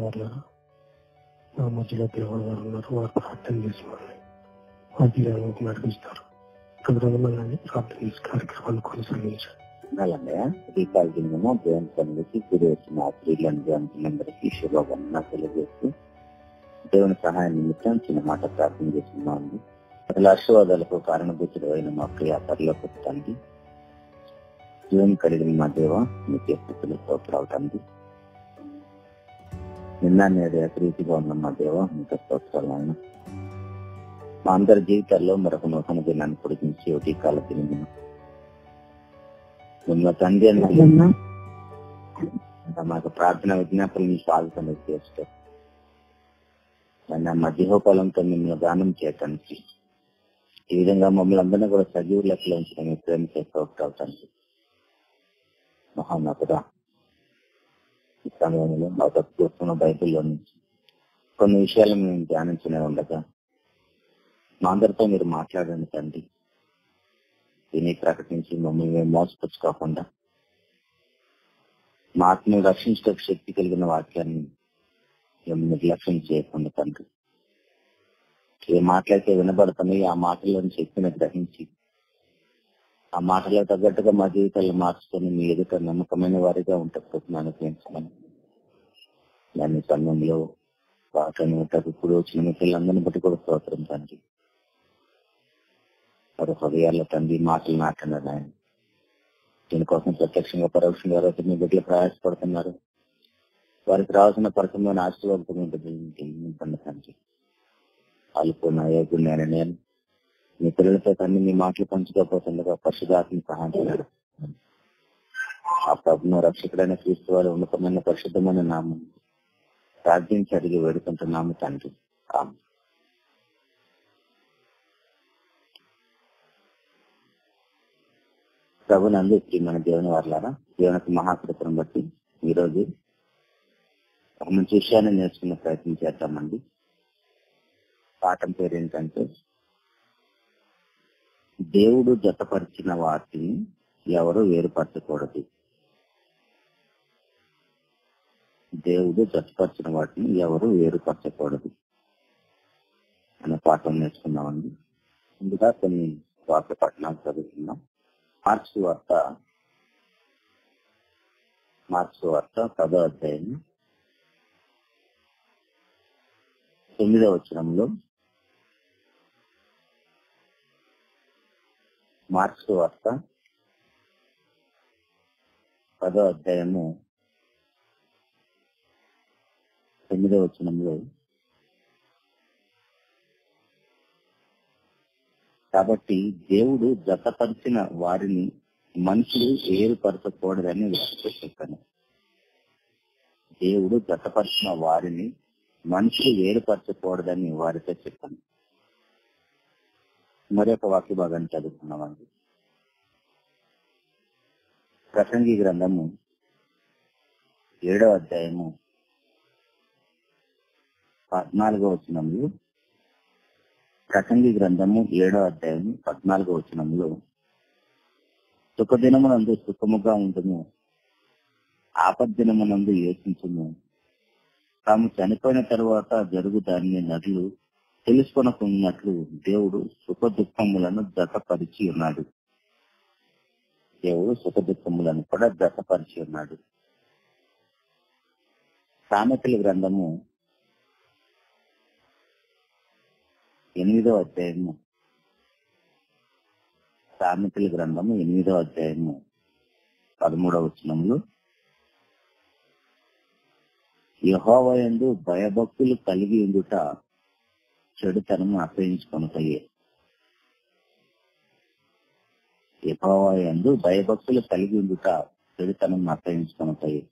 వాళ్ళ మా మధ్యలో దేవుడు వారు ఉన్నారు. వారు ప్రార్థన చేసి మనల్ని అధ్యయనంలోకి నడిపిస్తారు. ప్రజలందరినీ ప్రార్థన చేసి కార్యక్రమాన్ని కొనసాగించారు. శ్రీకాళము దేవుని పనులకి గురి వచ్చిన స్త్రీలను దేవునికి శుభాకాంక్షలు తెలియజేస్తూ దేవుని సహాయం నిమిత్తం చిన్న మాట ప్రార్థన చేస్తున్నాము. అసలు ఆశీర్వాదాలకు కారణభూతుడు అయిన మా ప్రియ పరలోకానికి జీవం కలిగిన మా దేవ మీకు స్థితులు స్తోత్రాలు. నిన్న నేడు ప్రీతిగా ఉన్న మా దేవ మీకు స్తోత్రాలు. ఆయన మా అందరి జీవితాల్లో మరొక నూతన దినాన్ని పొడిగించి ఒకటి కాల తిరిగి మిమ్మల్ని తండ్రి అన్న మాకు ప్రార్థన విజ్ఞాపనని స్వాగతం చేస్తూ మా జీవోపాలంతో మిమ్మల్ని గానం చేయటానికి ఈ విధంగా మమ్మల్ని అందరినీ కూడా సజీవ లెక్కలో ఉంచడానికి ప్రేమ చేసుకోవటానికి మహానటుడా ఈ సమయంలో మాకు చూస్తున్న బైబిల్లో నుంచి కొన్ని విషయాలను మేము ధ్యానించనే ఉండగా మా అందరితో మీరు మాట్లాడండి తండ్రి. దీన్ని ప్రకటించి మమ్మల్ని మేము మోసపుచ్చుకోకుండా మా ఆత్మను రక్షించే శక్తి కలిగిన వాక్యాన్ని మేము నిర్లక్ష్యం చేయకుండా తండ్రి. ఏ మాటలైతే వినబడుతున్నాయి ఆ మాటల్లోని శక్తిని గ్రహించి ఆ మాటలకు తగ్గట్టుగా మా జీవితాలను మార్చుకొని మీ ఎదుట నమ్మకమైన వారిగా ఉంటున్నాను పెంచమని దాని సమయంలో వాటిని ఇప్పుడు వచ్చిన మిత్రులందరినీ బట్టి కూడా స్తోత్రం తండ్రి. వారి హృదయాల్లో తండ్రి మాటలు నాటున్నారు ఆయన. దీనికోసం ప్రత్యక్షంగా పరోక్షంగా మీ బిడ్డలు ప్రయాసపడుతున్నారు. వారికి రావాల్సిన పరిశ్రమ ఆశీర్వాదం తండ్రి. అల్పున్న యోగుడు నేను మీ పిల్లలతో తండ్రి మీ మాటలు పంచుకోపోతుండగా పరిశుధాత్మ సహాయం చేయాలి. ఆ ప్రభుత్వ రక్షకుడైన క్రీస్తు వారి ఉన్నతమైన పరిశుద్ధమైన నామం ప్రార్థించి అడిగి వేడుకుంటున్నాము తండ్రి. ఆమె ప్రభునందు మన దేవుని వారులారా, దేవునికి మహాకృపను బట్టి ఈరోజు ఒక మంచి విషయాన్ని నేర్చుకునే ప్రయత్నం చేద్దామండి. పాఠం పేరు ఏంటంటే దేవుడు జతపరిచిన వాటిని ఎవరు వేరుపరచకూడదు. దేవుడు జతపరిచిన వాటిని ఎవరు వేరుపరచకూడదు అనే పాఠం నేర్చుకున్నామండి. ముందుగా కొన్ని వాక్య పట్టణాలు చదువుతున్నాం. మార్క్స్ వార్త 10వ అధ్యాయం 9వ వచనంలో, మార్క్స్ వార్త 10వ అధ్యాయము 9వ వచనంలో, కాబట్టి దేవుడు జతపరిచిన వారిని మనుషులు ఏరుపరచకూడదని వారితో చెప్పాను. దేవుడు జతపరిచిన వారిని మనుషులు ఏరుపరచకూడదని వారితో చెప్పాను. మరొక వాక్య భాగాన్ని చదువుతున్నామండి. ప్రసంగి గ్రంథము 7వ అధ్యాయము 14వ వచనంలో, ప్రసంగి గ్రంథము 7వ అధ్యాయం 14వ వచనంలో, సుఖదినమునందు సుఖముగా ఉండుము, ఆపద్దినమునందు యోచించుము, తాము చనిపోయిన తరువాత జరుగు దాన్ని నరులు తెలుసుకొనకున్నట్లు దేవుడు సుఖ దుఃఖములను జతపరిచి ఉన్నాడు. దేవుడు సుఖ దుఃఖములను కూడా జతపరిచి ఉన్నాడు. సామెతల గ్రంథము 8వ అధ్యాయము, సామెతల గ్రంథము 8వ అధ్యాయము 13వ వచనంలో, యెహోవాయందు భయభక్తులు కలిగి ఉండుట చెడుతనము అసహించుకొనుటయే. యెహోవాయందు భయభక్తులు కలిగి ఉండుట చెడుతనం అసహించుకొనుటయే.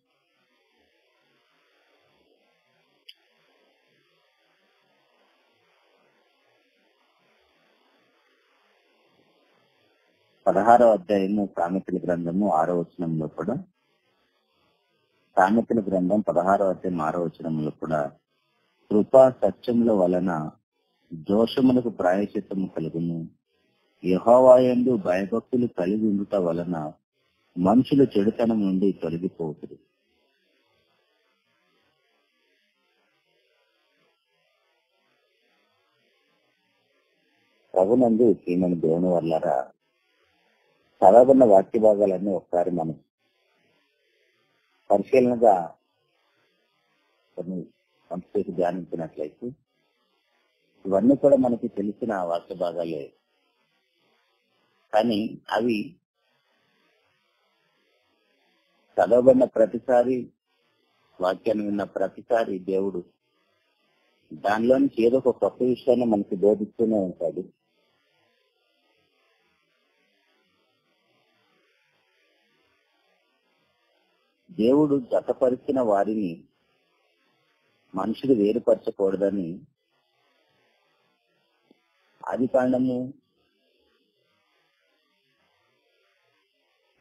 పదహారవ అధ్యాయము సామెతల గ్రంథము 6వ వచనంలో కూడా, సామెతల గ్రంథం 16వ అధ్యాయం 6వ వచనంలో కూడా, కృపా సత్యముల వలన దోషములకు ప్రాయశ్చిత్తము కలుగును, యెహోవాయందు భయభక్తులు కలిగి ఉండుట వలన మనుషులు చెడుతనం నుండి తొలగిపోతురు. ప్రభునందు ప్రియమైన దేవుని వల్లరా చదవబడిన వాక్య భాగాలన్నీ ఒకసారి మనం పరిశీలనగా కొన్ని సంస్కృతి ధ్యానించినట్లయితే ఇవన్నీ కూడా మనకి తెలిసిన వాక్య భాగాలే. కానీ అవి చదవబడిన ప్రతిసారి, వాక్యాన్ని విన్న ప్రతిసారి దేవుడు దానిలో నుంచి ఏదో ఒక కొత్త విషయాన్ని మనకి బోధిస్తూనే ఉంటాడు. దేవుడు జతపరిచిన వారిని మనుషులు వేరుపరచకూడదని ఆదికాండము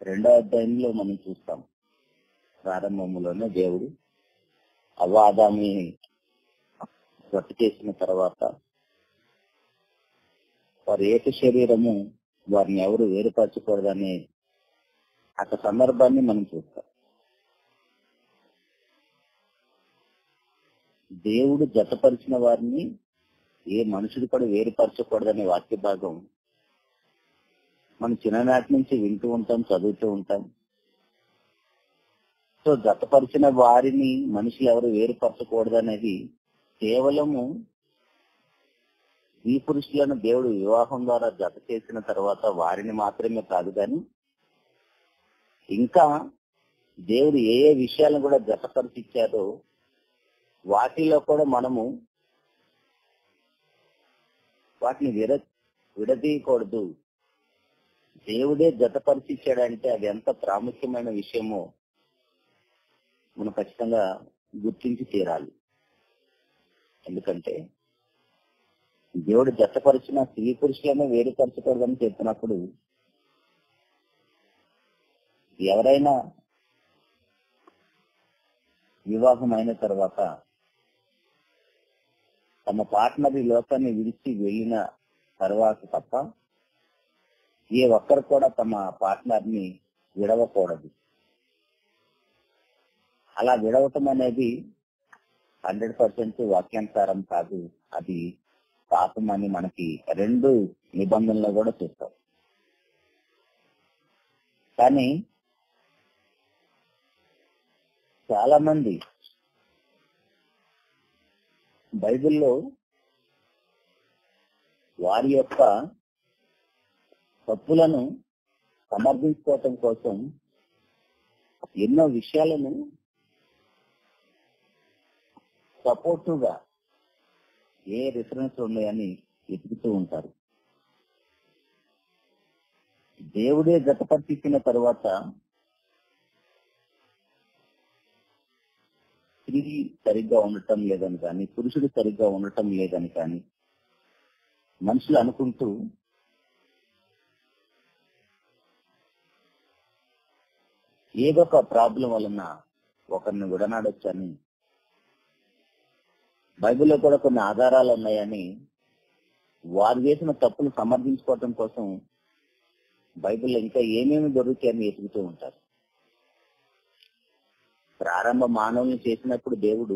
2వ అధ్యాయంలో మనం చూస్తాం. ప్రారంభంలోనే దేవుడు అవ్వాదామి గట్టు చేసిన తర్వాత వారి ఏక శరీరము, వారిని ఎవరు వేరుపరచకూడదనే ఒక సందర్భాన్ని మనం చూస్తాం. దేవుడు జతపరిచిన వారిని ఏ మనుషుడు కూడా వేరుపరచకూడదనే వాక్య భాగం మనం చిన్ననాటి నుంచి వింటూ ఉంటాం, చదువుతూ ఉంటాం. సో జతపరిచిన వారిని మనుషులు ఎవరు వేరుపరచకూడదనేది కేవలము ఈ పురుషులను దేవుడు వివాహం ద్వారా జత చేసిన తర్వాత వారిని మాత్రమే కాదు, కానీ ఇంకా దేవుడు ఏ ఏ విషయాలను కూడా జతపరిచిచ్చారో వాటిలో కూడా మనము వాటిని విడదీయకూడదు. దేవుడే జతపరిచిచ్చాడంటే అది ఎంత ప్రాముఖ్యమైన విషయమో మనం ఖచ్చితంగా గుర్తించి తీరాలి. ఎందుకంటే దేవుడు జతపరిచిన స్త్రీ పురుషులను వేరుపరచకూడదని చెప్పినప్పుడు ఎవరైనా వివాహం అయిన తర్వాత తమ పార్ట్నర్ ఈ లోకాన్ని విడిచి వెళ్ళిన తర్వాత తప్ప ఏ ఒక్కరు కూడా తమ పార్ట్నర్ ని విడవకూడదు. అలా విడవటం అనేది 100% వాక్యానుసారం కాదు, అది పాపం అని మనకి 2 నిబంధనలు కూడా చూస్తాం. కానీ చాలా మంది బైబిల్లో వారి యొక్క తప్పులను సమర్థించుకోవటం కోసం ఎన్నో విషయాలను సపోర్టివ్ గా ఏ రిఫరెన్స్ ఉన్నాయని వెతుకుతూ ఉంటారు. దేవుడే జతపరిచిన తర్వాత స్త్రీ సరిగ్గా ఉండటం లేదని కానీ, పురుషుడు సరిగ్గా ఉండటం లేదని కానీ మనుషులు అనుకుంటూ ఏదో ఒక ప్రాబ్లం వలన ఒకరిని విడనాడొచ్చని, బైబిల్లో కూడా కొన్ని ఆధారాలు ఉన్నాయని వారు చేసిన తప్పులు సమర్థించుకోవటం కోసం బైబిల్లో ఇంకా ఏమేమి దొరుకుతాయని వెతుకుతూ ఉంటారు. ప్రారంభ మానవుల్ని చేసినప్పుడు దేవుడు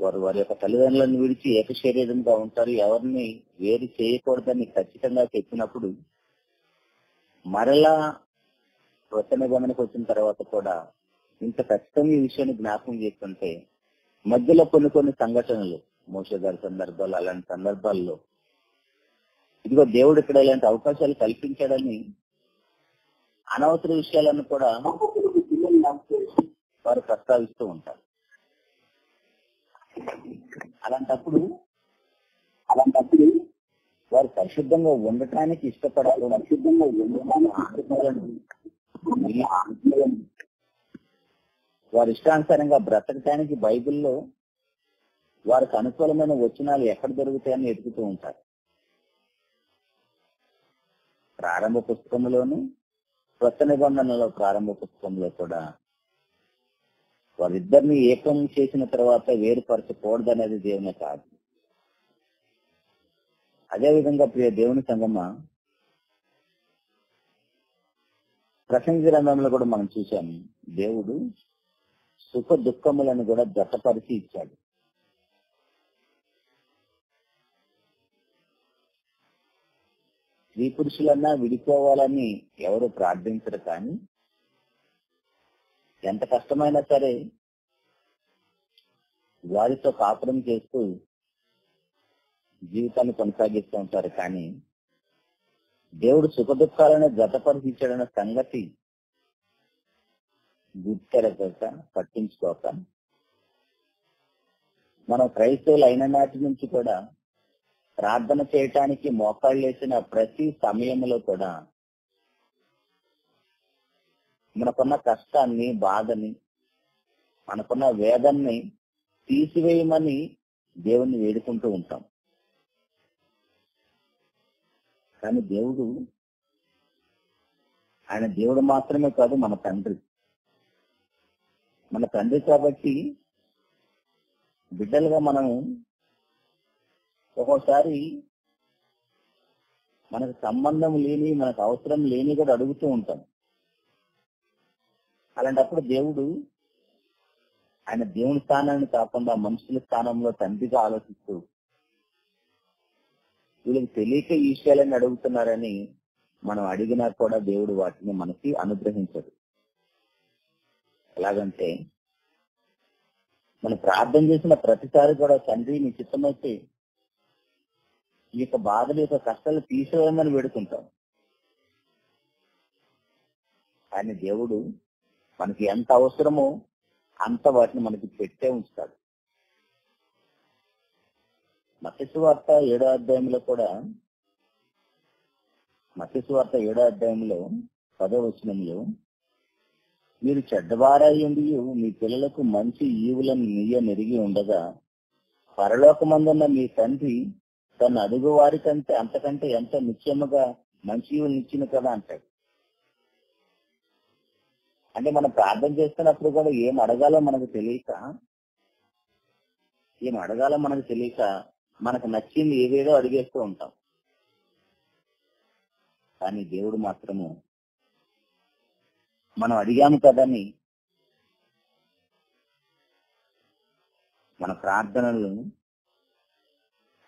వారి యొక్క తల్లిదండ్రులను విడిచి ఏక శరీరంగా ఉంటారు, ఎవరిని వేరు చేయకూడదని ఖచ్చితంగా చెప్పినప్పుడు మరలా కొత్త నిబంధనకు వచ్చిన తర్వాత కూడా ఇంత ఖచ్చితంగా ఈ విషయాన్ని జ్ఞాపకం చేస్తుంటే మధ్యలో కొన్ని సంఘటనలు, మోషే గారి సందర్భాలు, అలాంటి సందర్భాల్లో ఇదిగో దేవుడు ఇక్కడ ఇలాంటి అవకాశాలు కల్పించాడని అనవసర విషయాలను కూడా వారు ప్రస్తావిస్తూ ఉంటారు. అలాంటప్పుడు వారు పరిశుద్ధంగా ఉండటానికి ఇష్టపడాలి. పరిశుద్ధంగా వారి ఇష్టానుసారంగా బ్రతకటానికి బైబిల్లో వారికి అనుకూలమైన వచనాలు ఎక్కడ దొరుకుతాయని వెతుకుతూ ఉంటారు. ప్రారంభ పుస్తకంలోను, కొత్త నిబంధనలో ప్రారంభ పుస్తకంలో కూడా వారిద్దరిని ఏకం చేసిన తర్వాత వేరుపరచకూడదనేది దేవుని కాదు. అదేవిధంగా ప్రియ దేవుని సంగమా, ప్రసంగి గ్రంథంలో కూడా మనం చూసాము, దేవుడు సుఖ దుఃఖములను కూడా జతపరిచి ఇచ్చాడు. స్త్రీ పురుషులన్నా విడిపోవాలని ఎవరు ప్రార్థించరు, కానీ ఎంత కష్టమైనా సరే వారితో కాపురం చేస్తూ జీవితాన్ని కొనసాగిస్తూ ఉంటారు. కానీ దేవుడు సుఖ దుఃఖాలను జతపరిచాడన్న సంగతి గుర్తెరగక, పట్టించుకోక, మనం క్రైస్తవులు అయిన నాటి నుంచి కూడా ప్రార్థన చేయటానికి మోకాళ్ళు వేసిన ప్రతి సమయంలో కూడా మనకున్న కష్టాన్ని, బాధని, మనకున్న వేదన్ని తీసివేయమని దేవుణ్ణి వేడుకుంటూ ఉంటాం. కానీ ఆయన దేవుడు మాత్రమే కాదు, మన తండ్రి. మన తండ్రి కాబట్టి బిడ్డలుగా మనం ఒక్కోసారి మనకు సంబంధం లేని, మనకు అవసరం లేని కూడా అడుగుతూ ఉంటాం. అలాంటప్పుడు ఆయన దేవుని స్థానాన్ని కాకుండా మనుషుల స్థానంలో తండ్రిగా ఆలోచిస్తూ వీళ్ళకి తెలియక ఈ విషయాలని అడుగుతున్నారని మనం అడిగినా కూడా దేవుడు వాటిని మనకి అనుగ్రహించడు. ఎలాగంటే మనం ప్రార్థన చేసిన ప్రతిసారి కూడా తండ్రి నీ చిత్తమైతే ఈ యొక్క బాధల యొక్క కష్టాలు తీసేయమని వేడుకుంటాం. కానీ దేవుడు మనకి ఎంత అవసరమో అంత వాటిని మనకి పెట్టే ఉంచుతాడు. మత్తయి సువార్త 7వ అధ్యాయంలో కూడా, మత్తయి సువార్త 7వ అధ్యాయంలో 10వ వచనంలో, మీరు చెడ్డవారయ్యుండి మీ పిల్లలకు మంచి ఈవులను నెరిగి ఉండగా పరలోకమందున్న మీ తండ్రి తన అడుగు వారి కంటే అంతకంటే ఎంత నిత్యముగా మంచి ఈవులు ఇచ్చిన కదా అంటాడు. అంటే మనం ప్రార్థన చేస్తున్నప్పుడు కూడా ఏం అడగాలో మనకు తెలియక మనకు నచ్చింది ఏదేదో అడిగేస్తూ ఉంటాం. కానీ దేవుడు మాత్రము మనం అడిగాము కదని మన ప్రార్థనలు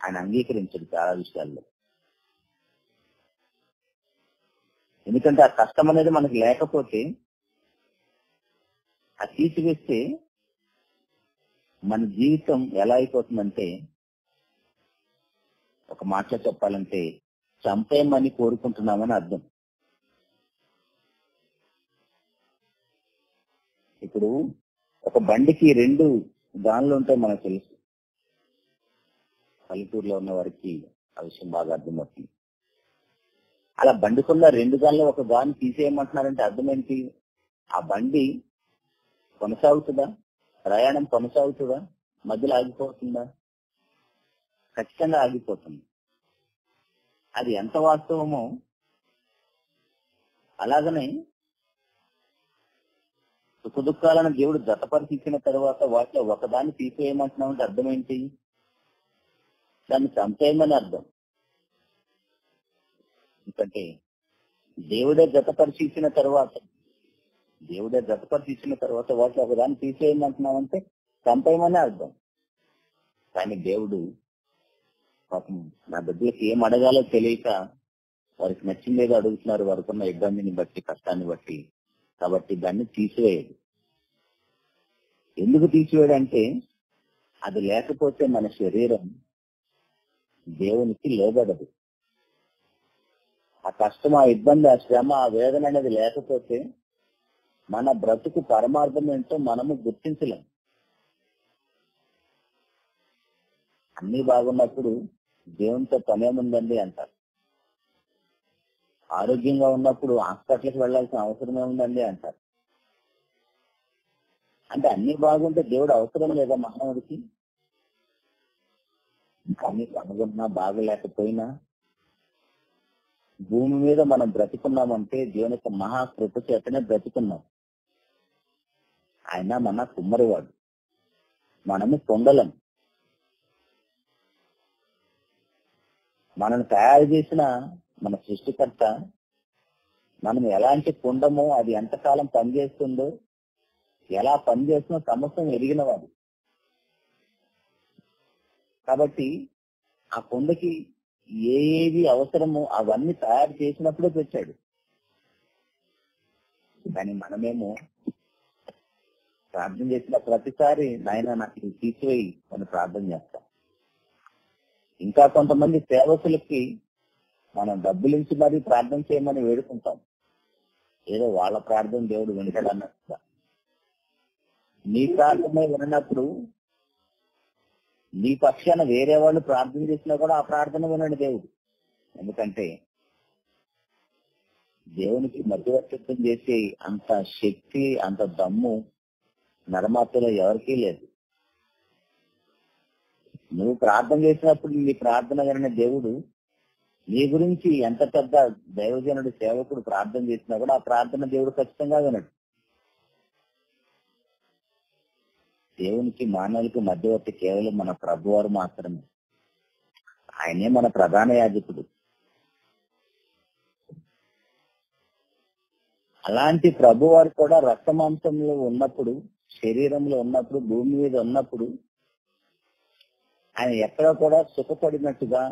ఆయన అంగీకరించడు చాలా విషయాల్లో. ఎందుకంటే ఆ కష్టం అనేది మనకి లేకపోతే, అది తీసివేస్తే మన జీవితం ఎలా అయిపోతుందంటే, ఒక మాటలో చెప్పాలంటే చంపేయమని కోరుకుంటున్నామని అర్థం. ఇప్పుడు ఒక బండికి 2 గాన్లు ఉంటాయి మనకు తెలుసు. పల్లెటూరులో ఉన్న వారికి ఆ విషయం బాగా అర్థమవుతుంది. అలా బండికున్న 2 గాన్లు ఒక గాను తీసేయమంటున్నారంటే అర్థం ఏంటి? ఆ బండి కొనసాగుతుందా? ప్రయాణం కొనసాగుతుందా? మధ్యలో ఆగిపోతుందా? ఖచ్చితంగా ఆగిపోతుంది. అది ఎంత వాస్తవమో అలాగనే సుఖ దుఃఖాలను దేవుడు జతపరిచిన తర్వాత వాటిలో ఒకదాన్ని తీసేయమంటున్నామంటే అర్థం ఏంటి? దాన్ని చంపేయమని అర్థం. ఎందుకంటే దేవుడే జతపరిచిన తర్వాత వాటిలో ఒకదాన్ని తీసేయమంటున్నామంటే చంపేయమని అర్థం. కానీ దేవుడు పాపం నా బిడ్డలకి ఏం అడగాలో తెలియక వారికి నచ్చిందేదో అడుగుతున్నారు, వారికున్న ఇబ్బందిని బట్టి, కష్టాన్ని బట్టి. కాబట్టి దాన్ని తీసివేయదు. ఎందుకు తీసివేయడంటే అది లేకపోతే మన శరీరం దేవునికి లోబడదు. ఆ కష్టం, ఆ ఇబ్బంది, ఆ శ్రమ, ఆ వేదన అనేది లేకపోతే మన బ్రతుకు పరమార్థం ఏంటో మనము గుర్తించలేం. అన్ని బాగున్నప్పుడు దేవునితో పనేముందండి అంటారు. ఆరోగ్యంగా ఉన్నప్పుడు హాస్పిటల్కి వెళ్లాల్సిన అవసరం ఏముందండి అంటారు. అంటే అన్ని బాగుంటే దేవుడు అవసరం లేదా మానవుడికి? కానీ బాగున్నా బాగలేకపోయినా భూమి మీద మనం బ్రతికున్నామంటే దేవుని యొక్క మహాకృప చేతనే బ్రతికున్నాం. ఆయన మన కుమ్మరివాడు, మనము కొండలం. మనల్ని తయారు చేసిన మన సృష్టికర్త మనం ఎలాంటి కుండమో, అది ఎంతకాలం పనిచేస్తుందో, ఎలా పనిచేస్తుందో సమస్తం ఎరిగినవాడు. కాబట్టి ఆ కుండకి ఏవి అవసరమో అవన్నీ తయారు చేసినప్పుడే పెట్టాడు. కానీ మనమేమో ప్రార్థన చేసిన ప్రతిసారి నాయన నాకు ఇది తీసివేయి అని ప్రార్థన చేస్తాం. ఇంకా కొంతమంది సేవకులకి మనం డబ్బులు ఇచ్చి మరీ ప్రార్థన చేయమని వేడుకుంటాం. ఏదో వాళ్ళ ప్రార్థన దేవుడు వింటాడన్నట్టుగా. నీ ప్రార్థన వినప్పుడు నీ పక్షాన వేరే వాళ్ళు ప్రార్థన చేసినా కూడా ఆ ప్రార్థన వినండి దేవుడు. ఎందుకంటే దేవునికి మధ్యవర్తిత్వం చేసే అంత శక్తి, అంత దమ్ము నరమాత్రలో ఎవరికీ లేదు. నువ్వు ప్రార్థన చేసినప్పుడు నీ ప్రార్థన వినని దేవుడు నీ గురించి ఎంత పెద్ద దైవజనుడు సేవకుడు ప్రార్థన చేసినా కూడా ఆ ప్రార్థన దేవుడు ఖచ్చితంగా వినడు. దేవునికి మానవులకు మధ్యవర్తి కేవలం మన ప్రభువారు మాత్రమే. ఆయనే మన ప్రధాన యాజకుడు. అలాంటి ప్రభువారు కూడా రక్తమాంసంలో ఉన్నప్పుడు, శరీరంలో ఉన్నప్పుడు, భూమి మీద ఉన్నప్పుడు ఆయన ఎక్కడ కూడా సుఖపడినట్టుగా,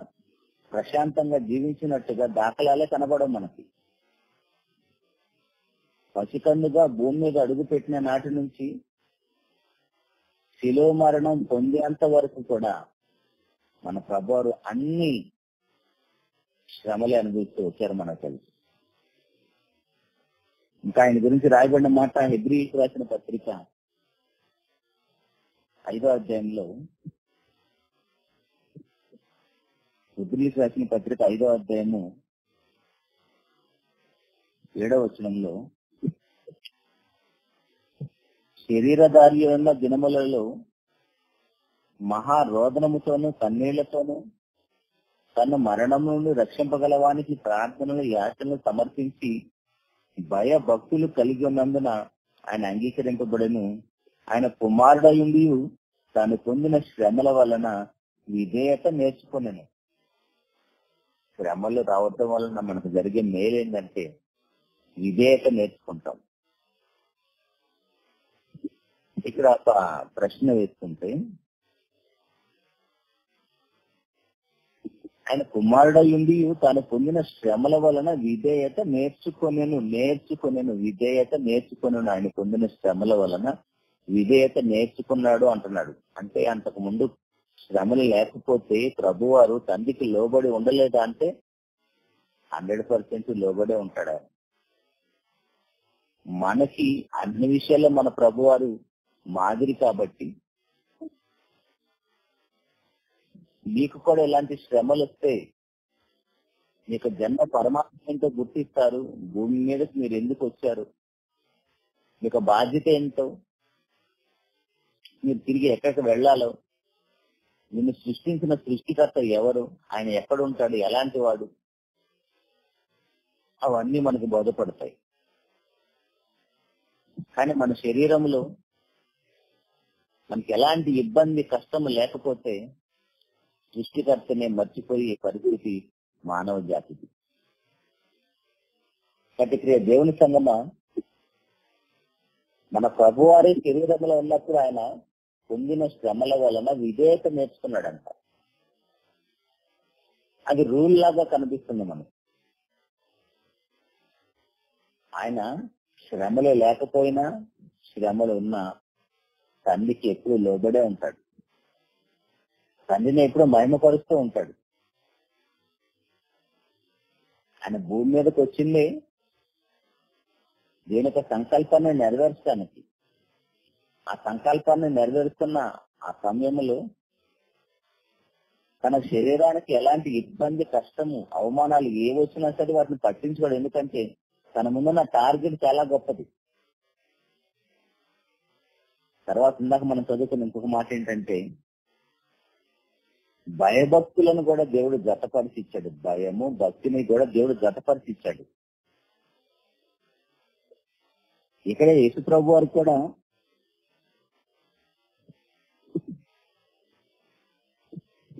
ప్రశాంతంగా జీవించినట్టుగా దాఖలాలే కనబడవు మనకి. పసికన్నుగా భూమి మీద అడుగు పెట్టిన నాటి నుంచి శిలువ మరణం పొందేంత వరకు కూడా మన ప్రభువారు అన్ని శ్రమలే అనుభవిస్తూ వచ్చారు మనకు తెలుసు. ఇంకా ఆయన గురించి రాయబడిన మాట హెబ్రీయులకు రాసిన పత్రిక 5వ అధ్యాయంలో, హెబ్రీయులకు రాసిన పత్రిక 5వ అధ్యాయము 7వ వచనంలో, శరీరధారి ఉన్న దినములలో మహారోదనముతోనూ కన్నీళ్లతోనూ తన మరణం నుండి రక్షింపగలవానికి ప్రార్థనలు, యాచనలు సమర్పించి భయ భక్తులు కలిగి ఉన్నందున ఆయన అంగీకరింపబడను. ఆయన కుమారుడయుండి తాను పొందిన శ్రమల వలన విధేయత నేర్చుకున్నాను. శ్రమలు రావటం వలన మనకు జరిగే మేలు ఏంటంటే విధేయత నేర్చుకుంటాం. ఇక్కడ ఒక ప్రశ్న వేసుకుంటే, ఆయన కుమారుడయుండి తాను పొందిన శ్రమల వలన విధేయత నేర్చుకొనేను. విధేయత నేర్చుకొనేను. ఆయన పొందిన శ్రమల వలన విధేయత నేర్చుకున్నాడు అంటున్నాడు. అంటే అంతకు ముందు శ్రమలు లేకపోతే ప్రభువారు తండ్రికి లోబడి ఉండలేదా అంటే 100% లోబడే ఉంటాడు. మనకి అన్ని విషయాల్లో మన ప్రభువారు మాదిరి కాబట్టి మీకు కూడా ఇలాంటి శ్రమలు వస్తే మీకు జన్మ పరమాత్మ ఏంటో గుర్తిస్తారు. భూమి మీదకి మీరు ఎందుకు వచ్చారు, మీకు బాధ్యత ఏంటో, మీరు తిరిగి ఎక్కడికి వెళ్లాలో, నిన్ను సృష్టించిన సృష్టికర్త ఎవరు, ఆయన ఎక్కడ ఉంటాడు, ఎలాంటి వాడు, అవన్నీ మనకు బోధపడతాయి. కానీ మన శరీరంలో మనకి ఎలాంటి ఇబ్బంది, కష్టము లేకపోతే సృష్టికర్తనే మర్చిపోయే పరిస్థితి మానవ జాతికి. ప్రతిక్రియ దేవుని సంగమ మన ప్రభువారి శరీరంలో ఉన్నప్పుడు ఆయన పొందిన శ్రమల వలన విధేయత నేర్చుకున్నాడంట. అది రూల్ లాగా కనిపిస్తుంది మనకు. ఆయన శ్రమలు లేకపోయినా శ్రమలు ఉన్నా తండ్రికి ఎప్పుడు లోబడే ఉంటాడు. తండ్రిని ఎప్పుడు మహిమపరుస్తూ ఉంటాడు. ఆయన భూమి మీదకి వచ్చింది దీని యొక్క సంకల్పాన్ని నెరవేర్చడానికి. ఆ సంకల్పాన్ని నెరవేరుస్తున్న ఆ సమయంలో తన శరీరానికి ఎలాంటి ఇబ్బంది, కష్టము, అవమానాలు ఏ వచ్చినా సరే వాటిని పట్టించుకోడు. ఎందుకంటే తన ముందున్న టార్గెట్ చాలా గొప్పది. తర్వాత ఇందాక మనం చదువుకున్న ఇంకొక మాట ఏంటంటే భయభక్తులను కూడా దేవుడు జతపరిచి ఇచ్చాడు. భయము, భక్తిని కూడా దేవుడు జతపరిచి ఇచ్చాడు. ఇక్కడ యేసు ప్రభు వారు కూడా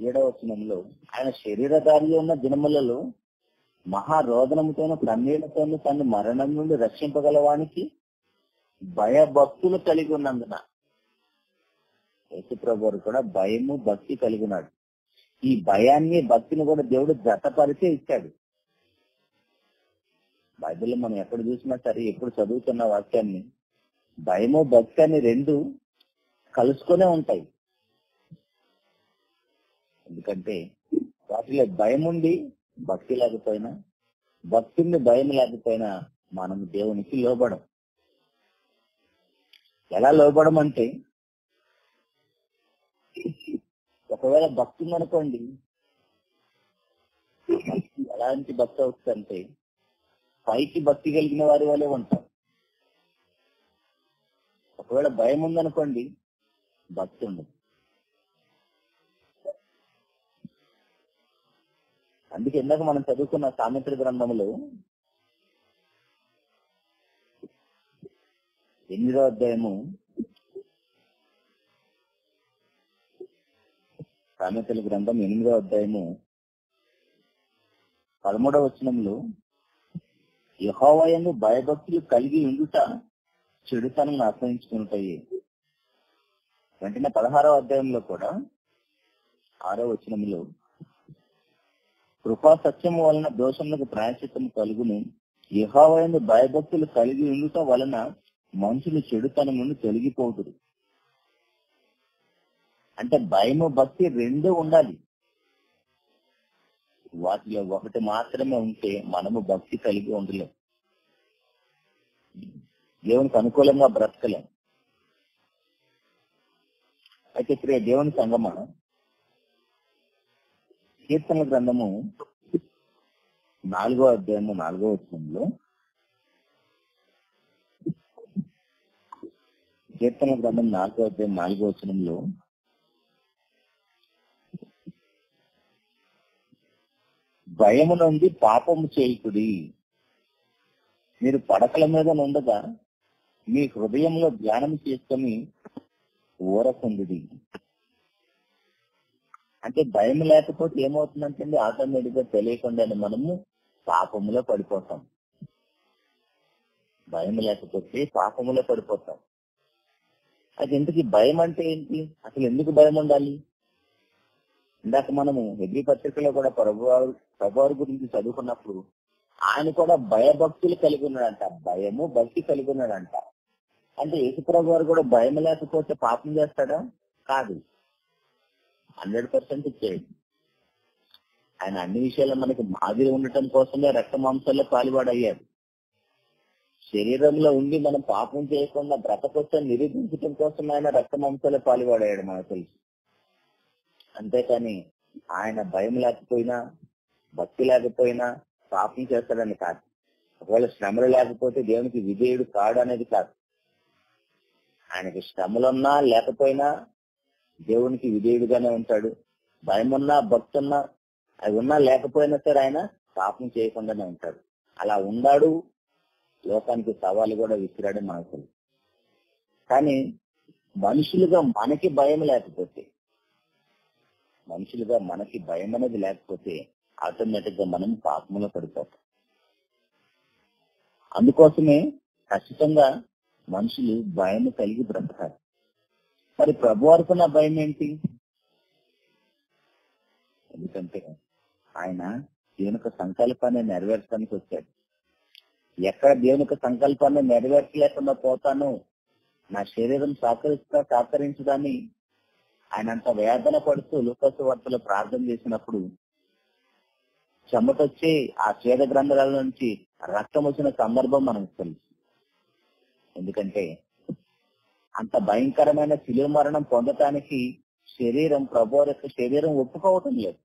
ఏడవ వచనంలో ఆయన శరీరధారి ఉన్న దినములలో మహారోదనముతోనూ కన్నీళ్లతోనూ తను మరణం నుండి రక్షింపగలవానికి భయభక్తులు కలిగి ఉన్నందున యేసు ప్రభు వారు కూడా భయము, భక్తి కలిగి ఉన్నాడు. ఈ భయాన్ని భక్తిని కూడా దేవుడు జతపరిచే ఇచ్చాడు. బైబిల్లో మనం ఎక్కడ చూసినా సరే, ఎప్పుడు చదువుతున్న వాక్యాన్ని భయము భక్తి అని రెండు కలుసుకునే ఉంటాయి. ఎందుకంటే వాటిలో భయం ఉండి భక్తి లేకపోయినా, భక్తి ఉండి భయం లేకపోయినా మనం దేవునికి లోబడం. ఎలా లోబడం అంటే, ఒకవేళ భక్తి ఉందనుకోండి, భక్తి ఎలాంటి భక్తి అవుతుందంటే పైకి భక్తి కలిగిన వారి వల్లే ఉంటాం. ఒకవేళ భయం ఉందనుకోండి, భక్తి ఉండదు. అందుకే ఇందాక మనం చదువుకున్న సామెతల గ్రంథంలో 8వ అధ్యాయము, సామెతల గ్రంథం 8వ అధ్యాయము 13వ వచనంలో, యెహోవాయందు భయభక్తులు కలిగి ఉండుట చెడుతనం ఆశ్రయించుకుంటాయి. వెంటనే 16వ అధ్యాయంలో కూడా 6వ వచనంలో, కృపా సత్యము వలన దోషములకు ప్రాయశ్చిత్తము కలుగును, యెహోవాయందు భయభక్తులు కలిగి ఉండుట వలన మనుషులు చెడుతనం నుండి తొలగిపోతురు. అంటే భయము భక్తి రెండూ ఉండాలి. వాటిలో ఒకటి మాత్రమే ఉంటే మనము భక్తి కలిగి ఉండలేం, దేవునికి అనుకూలంగా బ్రతకలేం. అయితే ప్రియ దేవుని సంగమా, కీర్తన గ్రంథము 4వ అధ్యాయము 4వ వచనంలో, కీర్తన గ్రంథం 4వ అధ్యాయం 4వ వచనంలో, భయము నుండి పాపము చేయుకుడి, మీరు పడకల మీద నుండగా మీ హృదయంలో ధ్యానం చేసుకుని ఊరకుండుడి. అంటే భయం లేకపోతే ఏమవుతుందంటే ఆటోమేటిక్ గా తెలియకుండానే మనము పాపములో పడిపోతాం. భయం లేకపోతే పాపములో పడిపోతాం. అది ఎందుకు భయం అంటే ఏంటి, అసలు ఎందుకు భయం ఉండాలి? ఇందాక మనము హెబ్రీ పత్రికలో కూడా ప్రభువారి గురించి చదువుకున్నప్పుడు ఆయన కూడా భయభక్తులు కలిగి ఉన్నాడంట, భయము భక్తి కలిగి ఉన్నాడంట. అంటే యేసుప్రభు వారు కూడా భయం లేకపోతే పాపం చేస్తాడా? కాదు, 100% చేయడు. ఆయన అన్ని విషయాల్లో మనకి మాదిరి ఉండటం కోసమే రక్త మాంసాల్లో పాలువాడయ్యాడు. శరీరంలో ఉండి మనం పాపం చేయకుండా బ్రతకొచ్చని నిరూపించడం కోసం ఆయన రక్త మాంసాల్లో పాలువాడయ్యాడు మనకు తెలుసు. అంతేకాని ఆయన భయం లేకపోయినా భక్తి లేకపోయినా పాపం చేస్తాడని కాదు. ఒకవేళ శ్రమలు లేకపోతే దేవునికి విధేయుడు కాడు అనేది కాదు. ఆయనకి శ్రమలున్నా లేకపోయినా దేవునికి విధేయుడుగానే ఉంటాడు. భయం ఉన్నా భక్తి ఉన్నా అవి ఉన్నా లేకపోయినా సరే ఆయన పాపం చేయకుండానే ఉంటాడు. అలా ఉన్నాడు, లోకానికి సవాలు కూడా విసిరాడు మనకు. కానీ మనుషులుగా మనకి భయం లేకపోతే, మనుషులుగా మనకి భయం అనేది లేకపోతే ఆటోమేటిక్ గా మనం పాపంలో పడిపోతాం. అందుకోసమే ఖచ్చితంగా మనుషులు భయం కలిగి బ్రతకాలి. మరి ప్రభు అనుకున్న భయం ఏంటి? ఎందుకంటే ఆయన దేవుని యొక్క సంకల్పాన్ని నెరవేర్చడానికి వచ్చాడు. ఎక్కడ దేవుని యొక్క సంకల్పాన్ని నెరవేర్చలేకుండా పోతాను, నా శరీరం సహకరించడాన్ని ఆయన అంత వేదన పడుతూ లూకాసు వార్తలో ప్రార్థన చేసినప్పుడు చెమటొచ్చి ఆ స్వేద గ్రంథాల నుంచి రక్తం వచ్చిన సందర్భం మనకు తెలుసు. ఎందుకంటే అంత భయంకరమైన శిలువ మరణం పొందటానికి ప్రభు యొక్క శరీరం ఒప్పుకోవటం లేదు.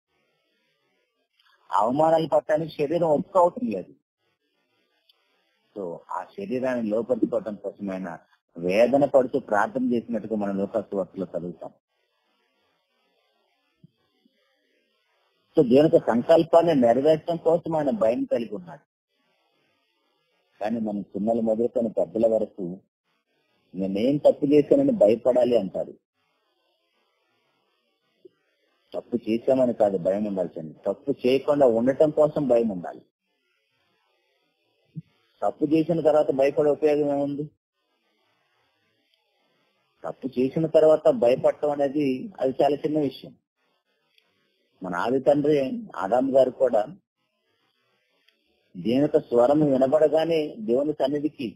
అవమానాలు పట్టడానికి శరీరం ఒప్పుకోవటం లేదు. సో ఆ శరీరాన్ని లోపరుచుకోవటం కోసమైన వేదన పడుతూ ప్రార్థన చేసినట్టుగా మనం లూకాసు వార్తలో చదువుతాం. సో దేవుని సంకల్పాన్ని నెరవేర్చడం కోసం ఆయన భయం కలిగి ఉన్నాడు. కానీ మనం చిన్నల మొదలుకొని పెద్దల వరకు నేనేం తప్పు చేశానని భయపడాలి అంటారు. తప్పు చేశామని కాదు భయం ఉండాల్సింది, తప్పు చేయకుండా ఉండటం కోసం భయం ఉండాలి. తప్పు చేసిన తర్వాత భయపడే ఉపయోగం ఏముంది? తప్పు చేసిన తర్వాత భయపడటం అనేది అది చాలా చిన్న విషయం. మన ఆది తండ్రి ఆదాం గారు కూడా దేవుని యొక్క స్వరం వినబడగానే దేవుని సన్నిధికి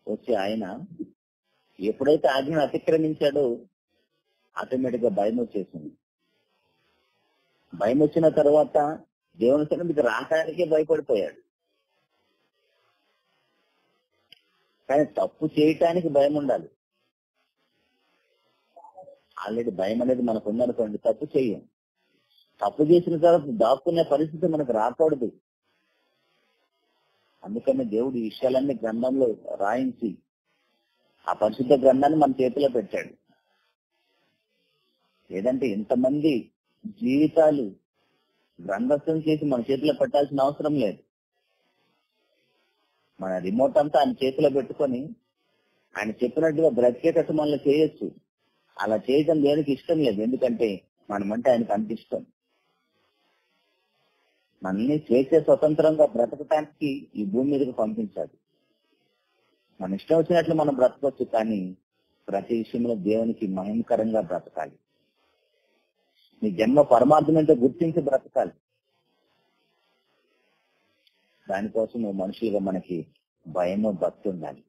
వచ్చి ఆయన ఎప్పుడైతే ఆజ్ఞను అతిక్రమించాడో ఆటోమేటిక్ గా భయం వచ్చేసింది. భయం వచ్చిన తర్వాత దేవుని సన్నిధికి రావడానికే భయపడిపోయాడు. కానీ తప్పు చేయటానికి భయం ఉండాలి. ఆల్రెడీ భయం అనేది మనకు ఉందనుకోండి, తప్పు చెయ్యం. తప్పు చేసిన తర్వాత దాక్కునే పరిస్థితి మనకు రాకూడదు. అందుకని దేవుడు ఈ విషయాలన్నీ గ్రంథంలో రాయించి ఆ పరిశుద్ధ గ్రంథాన్ని మన చేతిలో పెట్టాడు. లేదంటే ఇంతమంది జీవితాలు గ్రంథస్థం చేసి మన చేతిలో పెట్టాల్సిన అవసరం లేదు. మన రిమోట్ అంతా ఆయన చేతిలో పెట్టుకొని ఆయన చెప్పినట్టుగా బ్రతికేటట్టు మనల్ని చేయొచ్చు. అలా చేయడం దేనికి ఇష్టం లేదు. ఎందుకంటే మనమంటే ఆయనకు అంత ఇష్టం. మనల్ని స్వేచ్ఛ స్వతంత్రంగా బ్రతకటానికి ఈ భూమి మీదకి పంపించాడు. మన ఇష్టం వచ్చినట్లు మనం బ్రతకొచ్చు, కానీ ప్రతి విషయంలో దేవునికి మహిమకరంగా బ్రతకాలి. నీ జన్మ పరమార్థం ఏంటో గుర్తించి బ్రతకాలి. దానికోసం మనుషులుగా మనకి భయము భక్తి ఉండాలి.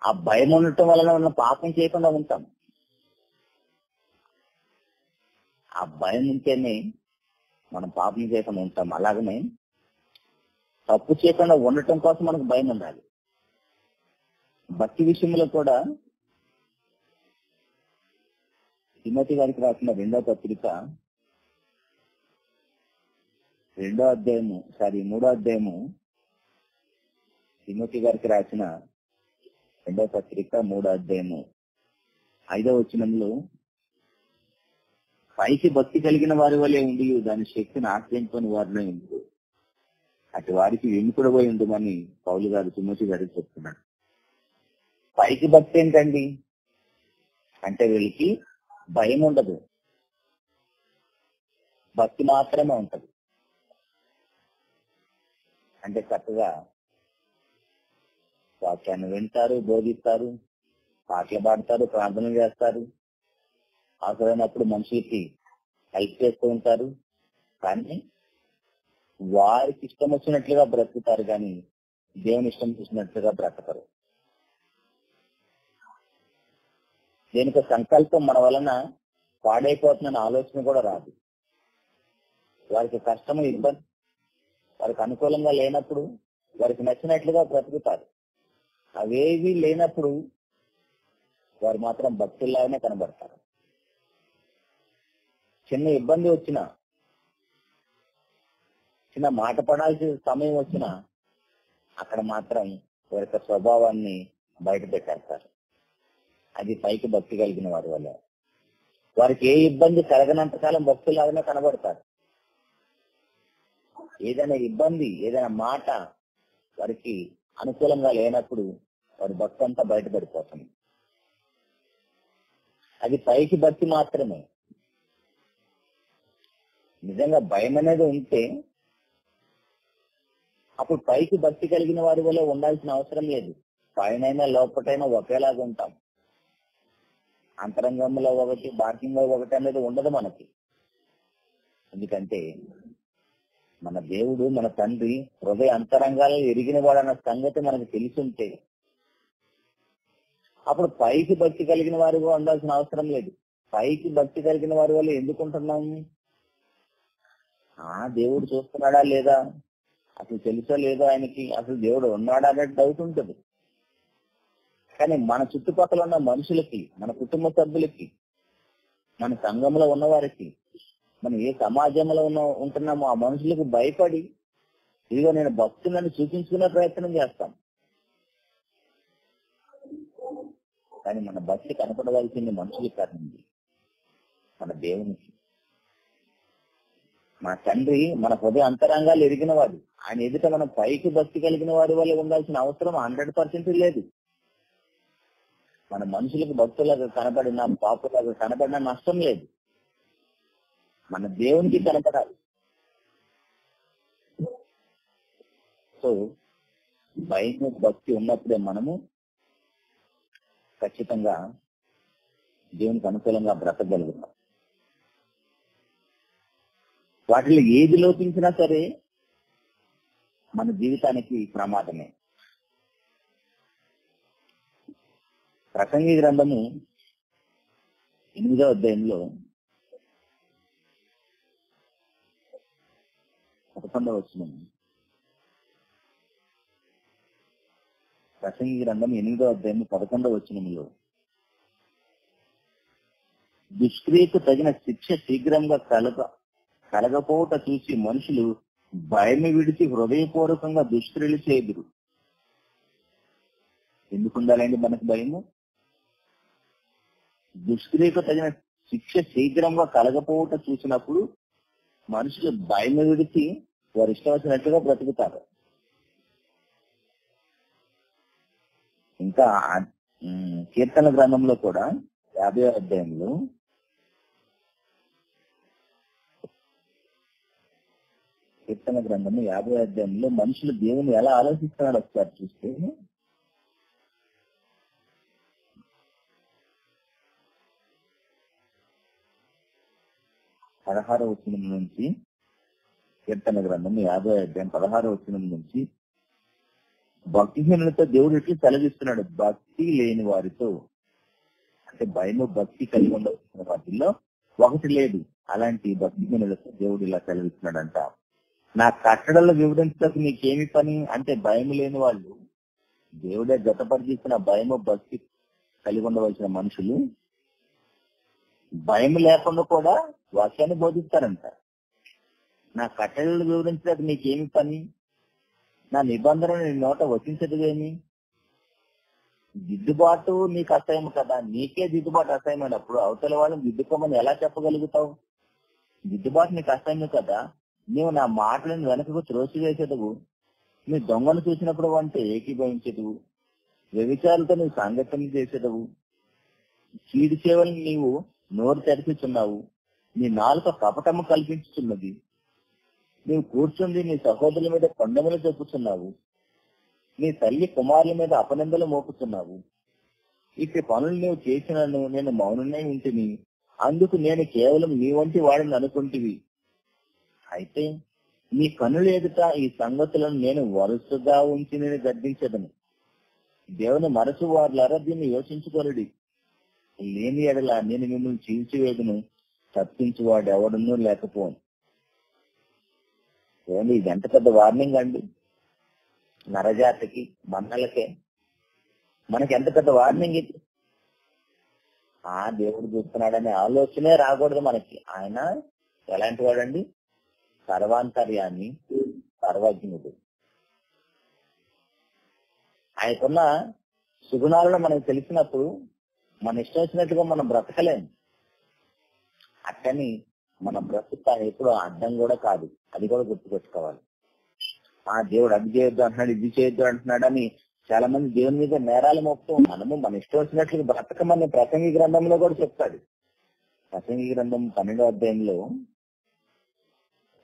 ఆ భయం ఉండటం వలన మనం పాపం చేయకుండా ఉంటాం. ఆ భయం ఉంటేనే మనం పాపం చేయకుండా ఉంటాం. అలాగనే తప్పు చేయకుండా ఉండటం కోసం మనకు భయం ఉండాలి. భక్తి విషయంలో కూడా తిమోతి గారికి రాసిన 2వ పత్రిక 3వ అధ్యాయము తిమోతి గారికి రాసిన 2వ పత్రిక 3వ అధ్యాయము 5వ వచనంలో, పైకి భక్తి కలిగిన వారి వలె ఉండి దాని శక్తిని ఆశ్రయించుకొని వారిలో ఉండు, అటు వారికి విముఖుడబోయి ఉండమని పౌలు గారు తిమోతి గారికి చెప్తున్నాడు. పైకి భక్తి ఏంటండి అంటే వీళ్ళకి భయం ఉండదు, భక్తి మాత్రమే ఉంటది. అంటే చక్కగా వాక్యాన్ని వింటారు, బోధిస్తారు, పాటలు పాడతారు, ప్రార్థనలు చేస్తారు, అవసరమైనప్పుడు మనుషులకి హెల్ప్ చేస్తూ ఉంటారు. కానీ వారికి ఇష్టం వచ్చినట్లుగా బ్రతుకుతారు, కానీ దేవుని ఇష్టం చూసినట్లుగా బ్రతకరు. దేనికి సంకల్పం మన వలన పాడైపోతుందన్న ఆలోచన కూడా రాదు. వారికి కష్టము, ఇబ్బంది వారికి అనుకూలంగా లేనప్పుడు వారికి నచ్చినట్లుగా బ్రతుకుతారు. అవేవి లేనప్పుడు వారు మాత్రం భక్తుల్లాగానే కనబడతారు. చిన్న ఇబ్బంది వచ్చినా, చిన్న మాట పడాల్సిన సమయం వచ్చినా అక్కడ మాత్రం వారి యొక్క స్వభావాన్ని బయట పెట్టేస్తారు. అది పైకి భక్తి కలిగిన వారి వల్ల. వారికి ఏ ఇబ్బంది కలగనంత కాలం భక్తులాగానే కనబడతారు. ఏదైనా ఇబ్బంది, ఏదైనా మాట వారికి అనుకూలంగా లేనప్పుడు వారి భక్తి అంతా బయటపడిపోతుంది. అది పైకి భక్తి మాత్రమే. నిజంగా భయం అనేది ఉంటే అప్పుడు పైకి భక్తి కలిగిన వారి వల్ల ఉండాల్సిన అవసరం లేదు. పైనైనా లోపటైనా ఒకేలాగా ఉంటాం. అంతరంగంలో ఒకటి, బాహ్యంగా ఒకటి అనేది ఉండదు మనకి. ఎందుకంటే మన దేవుడు, మన తండ్రి హృదయ అంతరంగాలను ఎరిగిన వాడు అన్న సంగతి మనకు తెలిసి ఉంటే అప్పుడు పైకి భక్తి కలిగిన వారిగా ఉండాల్సిన అవసరం లేదు. పైకి భక్తి కలిగిన వారి వల్ల ఎందుకు ఉంటున్నాము? దేవుడు చూస్తున్నాడా లేదా, అసలు తెలుసో లేదో ఆయనకి, అసలు దేవుడు ఉన్నాడా అనే డౌట్ ఉంటుంది. కానీ మన చుట్టుపక్కల ఉన్న మనుషులకి, మన కుటుంబ సభ్యులకి, మన సంఘంలో ఉన్న వారికి, మనం ఏ సమాజంలో ఉంటున్నామో ఆ మనుషులకు భయపడి ఇదిగో నేను భక్తులను చూపించుకునే ప్రయత్నం చేస్తాం. కానీ మన భక్తి కనపడవలసింది మనుషులకి కాదండి, మన దేవునికి. మన తండ్రి మన హృదయ అంతరంగాలు ఎరిగిన వాడు. ఆయన ఎదుట మనం పైకి భక్తి కలిగిన వారి వల్ల ఉండాల్సిన అవసరం 100% లేదు. మన మనుషులకు భక్తులాగా కనబడినా, పాపులాగా కనబడినా నష్టం లేదు. మన దేవునికి కనపడాలి. సో భయం, భక్తి ఉన్నప్పుడే మనము ఖచ్చితంగా దేవునికి అనుకూలంగా బ్రతకగలుగుతాం. వాటిలో ఏది లోపించినా సరే మన జీవితానికి ప్రమాదమే. ప్రసంగి గ్రంథము 8వ అధ్యాయంలో 11వ వచనం. ప్రసంగి గ్రంథం 8వ అధ్యాయం 11వ వచనంలో, దుష్క్రియకు తగిన శిక్ష శీఘ్రంగా కలగపోట చూసి మనుషులు భయము విడిచి హృదయపూర్వకంగా దుష్క్రియలు చేదురు. ఎందుకు ఉండాలండి మనకు భయము? దుష్క్రియకు తగిన శిక్ష శీఘ్రంగా కలగపోట చూసినప్పుడు మనుషులు భయము విడిచి వారు ఇష్టం వచ్చినట్టుగా బ్రతుకుతారు. ఇంకా కీర్తన గ్రంథంలో కూడా 50వ అధ్యాయంలో కీర్తన గ్రంథము 50వ అధ్యాయంలో మనుషులు దేవుని ఎలా ఆలోచిస్తున్నాడు ఒకసారి చూస్తే, 16వ వచనం నుంచి, కీర్తన గ్రంథం 50వ అధ్యాయం 16వ వచనం నుంచి, భక్తిహీనులతో దేవుడు ఎట్లు సెలవిస్తున్నాడు, భక్తి లేని వారితో, అంటే భయము భక్తి కలిగి ఉండవలసిన వాటిల్లో ఒకటి లేదు. అలాంటి భక్తిహీనులతో దేవుడు ఇలా సెలవిస్తున్నాడంట, నా కట్టడలు వివరించడానికి నీకేమి పని? అంటే భయం లేని వాళ్ళు, దేవుడే జతపరిచిన భయము భక్తి కలిగి ఉండవలసిన మనుషులు భయం లేకుండా కూడా వాక్యాన్ని బోధిస్తారంట. నా కట్టడలు వివరించడానికి నీకేమి పని? నా నిబంధనలు నీ నోట వచించదువేమి? దిద్దుబాటు నీకు అసహ్యం కదా, నీకే దిద్దుబాటు అసహ్యమైనప్పుడు అవతల వాళ్ళని దిద్దుకోమని ఎలా చెప్పగలుగుతావు? దిద్దుబాటు నీకు అసహ్యం కదా, నీవు నా మాటలను వెనకకు త్రోసివేసేదవు. నీ దొంగను చూసినప్పుడు అంటే ఏకీభవించదు, వ్యభిచారులతో నువ్వు సాంగత్యం చేసేదవు, కీడు సేవలను నీవు నోరు తెరిపిస్తున్నావు, నీ నాలుక కపటము కల్పించుతున్నది, నీవు కూర్చుంది నీ సహోదరుల మీద కొండములు చెప్పుతున్నావు, నీ తల్లి కుమారుల మీద అపనిందలు మోపుతున్నావు. ఇక పనులు నీవు చేసినను నేను మౌనమే ఉంటిని, అందుకు నేను కేవలం నీ వంటి వాడిని అనుకుంటివి. అయితే నీ కనులు ఎదుట ఈ సంగతులను నేను వరుసగా ఉంచి నేను గద్దించదను. దేవుని మనసు వారులారా దీన్ని యోచించుకొనుడి. లేని ఎడల నేను మిమ్మల్ని చీల్చివేదును, తప్పించువాడు ఎవడునూ లేకపోను. ఏమండి, ఇది ఎంత పెద్ద వార్నింగ్ అండి నరజాతికి, మందలకే. మనకి ఎంత పెద్ద వార్నింగ్ ఇది. దేవుడు చూస్తున్నాడనే ఆలోచనే రాకూడదు మనకి. ఆయన ఎలాంటి వాడండి? సర్వాంతర్యాన్ని, సర్వజ్ఞుడు. ఆయనకున్న సుగుణాలను మనకు తెలిసినప్పుడు మన ఇష్టం వచ్చినట్టుగా మనం బ్రతకలేము. అట్టని మన బ్రతుకు ఎప్పుడు అడ్డం కూడా కాదు, అది కూడా గుర్తుపెట్టుకోవాలి. దేవుడు అది చేయొద్దు అంటున్నాడు, ఇది చేయొద్దు అంటున్నాడు అని చాలా మంది దేవుని మీద నేరాలు మోపుతూ, మనము మన ఇష్టం వచ్చినట్లుగా బ్రతకమని ప్రసంగి గ్రంథంలో కూడా చెప్తాడు. ప్రసంగి గ్రంథం 12వ అధ్యాయంలో,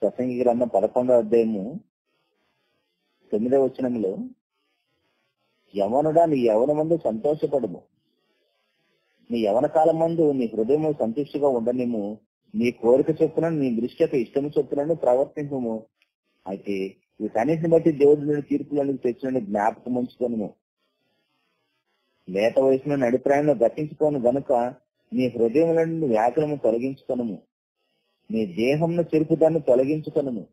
ప్రసంగి గ్రంథం 11వ అధ్యాయము 9వ వచనంలో, యవనుడా నీ యవన మందు సంతోషపడము, నీ యవన కాలం మందు నీ హృదయము సంతృష్టిగా ఉండనిము, నీ కోరిక చొప్పున నీ దృష్టికి ఇష్టము చొప్పున ప్రవర్తించము. అయితే వీటన్నిటిని బట్టి దేవుడు నేను తీర్పులను తెచ్చిన జ్ఞాపకం ఉంచుకోను. లేత వయసులో నడిప్రాయంలో గట్టించుకోను గనుక నీ హృదయములను వ్యాకులము తొలగించుకొనుము, నీ దేహంను చెరుపుదాన్ని తొలగించుకొనుము.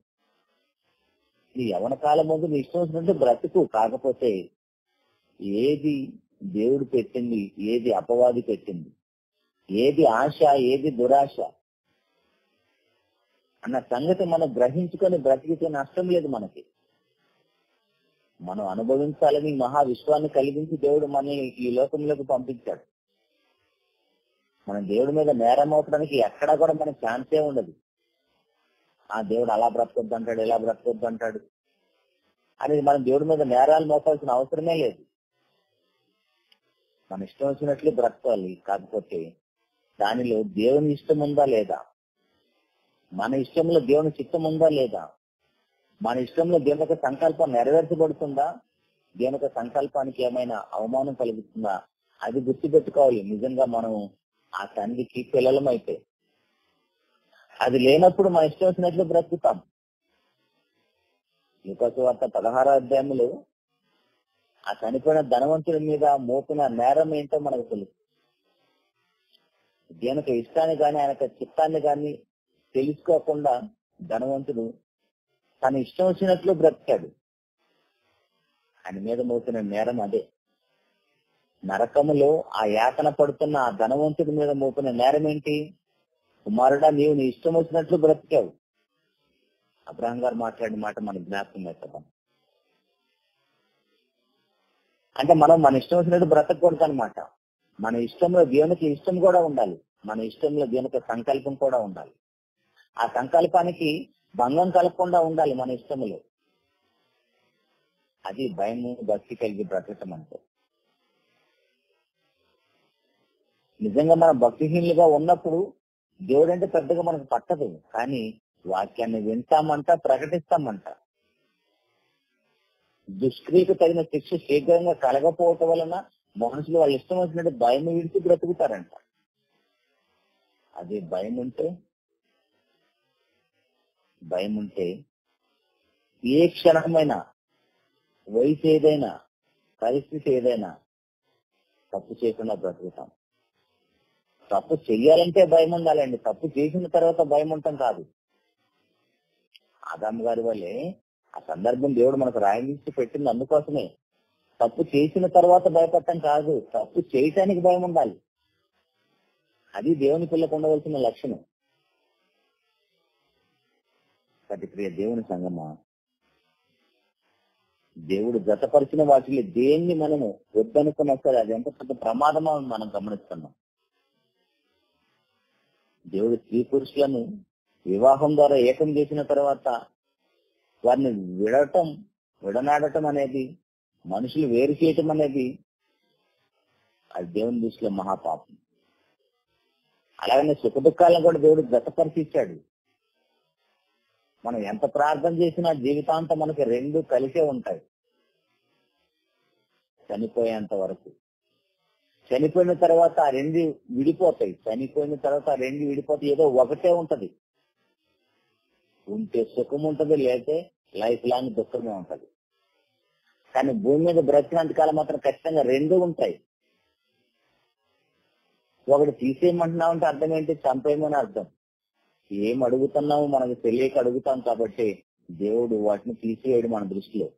నీ యవన కాలం ముందు నీ ఇష్టం వచ్చినట్టు బ్రతుకు. కాకపోతే ఏది దేవుడు పెట్టింది, ఏది అపవాది పెట్టింది, ఏది ఆశ, ఏది దురాశ అన్న సంగతి మనం గ్రహించుకొని బ్రతికితే నష్టం లేదు మనకి. మనం అనుభవించాలని మహా విశ్వాన్ని కలిగించి దేవుడు మనల్ని ఈ లోకంలోకి పంపించాడు. మనం దేవుడి మీద నేరం అవడానికి ఎక్కడా కూడా మనకి ఛాన్సే ఉండదు. దేవుడు అలా బ్రతకొద్దు అంటాడు, ఇలా బ్రతకొద్దు అంటాడు అనేది మనం దేవుడి మీద నేరాలు మోపాల్సిన అవసరమే లేదు. మన ఇష్టం వచ్చినట్లు బ్రతకాలి. కాకపోతే దానిలో దేవుని ఇష్టం ఉందా లేదా, మన ఇష్టంలో దేవుని చిత్తం ఉందా లేదా, మన ఇష్టంలో దేవుని యొక్క సంకల్పం నెరవేర్చబడుతుందా, దేవుని యొక్క సంకల్పానికి ఏమైనా అవమానం కలుగుతుందా, అది గుర్తుపెట్టుకోవాలి. నిజంగా మనం ఆ తండ్రికి పిల్లలం అయితే. అది లేనప్పుడు మన ఇష్టం వచ్చినట్లు బ్రతుకుతాం. లూకాసు వార్త 16వ అధ్యాయంలో ఆ చనిపోయిన ధనవంతుడి మీద మోపిన నేరం ఏంటో మనకు తెలుసు. దేవునికి ఇష్టాన్ని కానీ ఆయన చిత్తాన్ని కానీ తెలుసుకోకుండా ధనవంతుడు తన ఇష్టం వచ్చినట్లు బ్రతికాడు. ఆయన మీద మోపిన నేరం అదే. నరకములో ఆ యాతన పడుతున్న ఆ ధనవంతుడి మీద మోపిన నేరం ఏంటి? కుమారుడా, నీవు నీ ఇష్టం వచ్చినట్లు బ్రతికావు. అబ్రహాం గారు మాట్లాడిన మాట మనకు జ్ఞాపకం అవుతుందా? అంటే మనం మన ఇష్టం వచ్చినట్టు బ్రతకూడదు అనమాట. మన ఇష్టంలో దేవునికి ఇష్టం కూడా ఉండాలి. మన ఇష్టంలో దేవునికి సంకల్పం కూడా ఉండాలి. ఆ సంకల్పానికి భంగం కలగకుండా ఉండాలి మన ఇష్టంలో. అది భయము భక్తి కలిగి బ్రతకటం అంటే. నిజంగా మనం భక్తిహీనులుగా ఉన్నప్పుడు దేవుడు అంటే పెద్దగా మనకు పట్టదు. కానీ వాక్యాన్ని వింటామంట, ప్రకటిస్తామంట. దుష్క్రియకు తగిన శిక్ష శీఘ్రంగా కలగపోవటం వలన మనుషులు వాళ్ళు ఇష్టం వచ్చినట్టు భయం విడిచి బ్రతుకుతారంట. అదే భయం ఉంటే ఏ క్షణమైనా, వయసు ఏదైనా, పరిస్థితి ఏదైనా తప్పు చేయకుండా బ్రతుకుతాం. తప్పు చెయ్యాలంటే భయం ఉండాలండి. తప్పు చేసిన తర్వాత భయం ఉండటం కాదు. ఆదాము గారి వల్లే ఆ సందర్భం దేవుడు మనకు రాయించి పెట్టింది అందుకోసమే. తప్పు చేసిన తర్వాత భయపడటం కాదు, తప్పు చేయటానికి భయం ఉండాలి. అది దేవుని పిల్లకు ఉండవలసిన లక్షణం. ప్రతి ప్రియ దేవుని సంగమా, దేవుడు జతపరిచిన వాటిని దేన్ని మనము వద్దనుకున్నా సరే అది ఎంత పెద్ద ప్రమాదమో మనం గమనిస్తున్నాం. దేవుడు స్త్రీ పురుషులను వివాహం ద్వారా ఏకం చేసిన తర్వాత వారిని విడనాడటం అనేది, మనుషులు వేరు చేయటం అనేది అది దేవుని దృష్టిలో మహాపాపం. అలాగనే సుఖ దుఃఖాలను కూడా దేవుడు జతపరిచి ఇచ్చాడు. మనం ఎంత ప్రార్థన చేసినా జీవితాంతం మనకి రెండు కలిసే ఉంటాయి చనిపోయేంత వరకు. చనిపోయిన తర్వాత ఆ రెండు విడిపోతాయి. ఏదో ఒకటే ఉంటది. ఉంటే సుఖం ఉంటది, లేకపోతే లైఫ్ లాంగ్ దుఃఖమే ఉంటది. కానీ భూమి మీద బ్రతికినంత కాలం మాత్రం ఖచ్చితంగా రెండు ఉంటాయి. ఒకటి తీసేయమంటున్నావు అంటే అర్థం ఏంటి? చంపేయమని అర్థం. ఏం అడుగుతున్నావు మనకు తెలియక అడుగుతాం కాబట్టి దేవుడు వాటిని తీసివేయడు మన దృష్టిలో.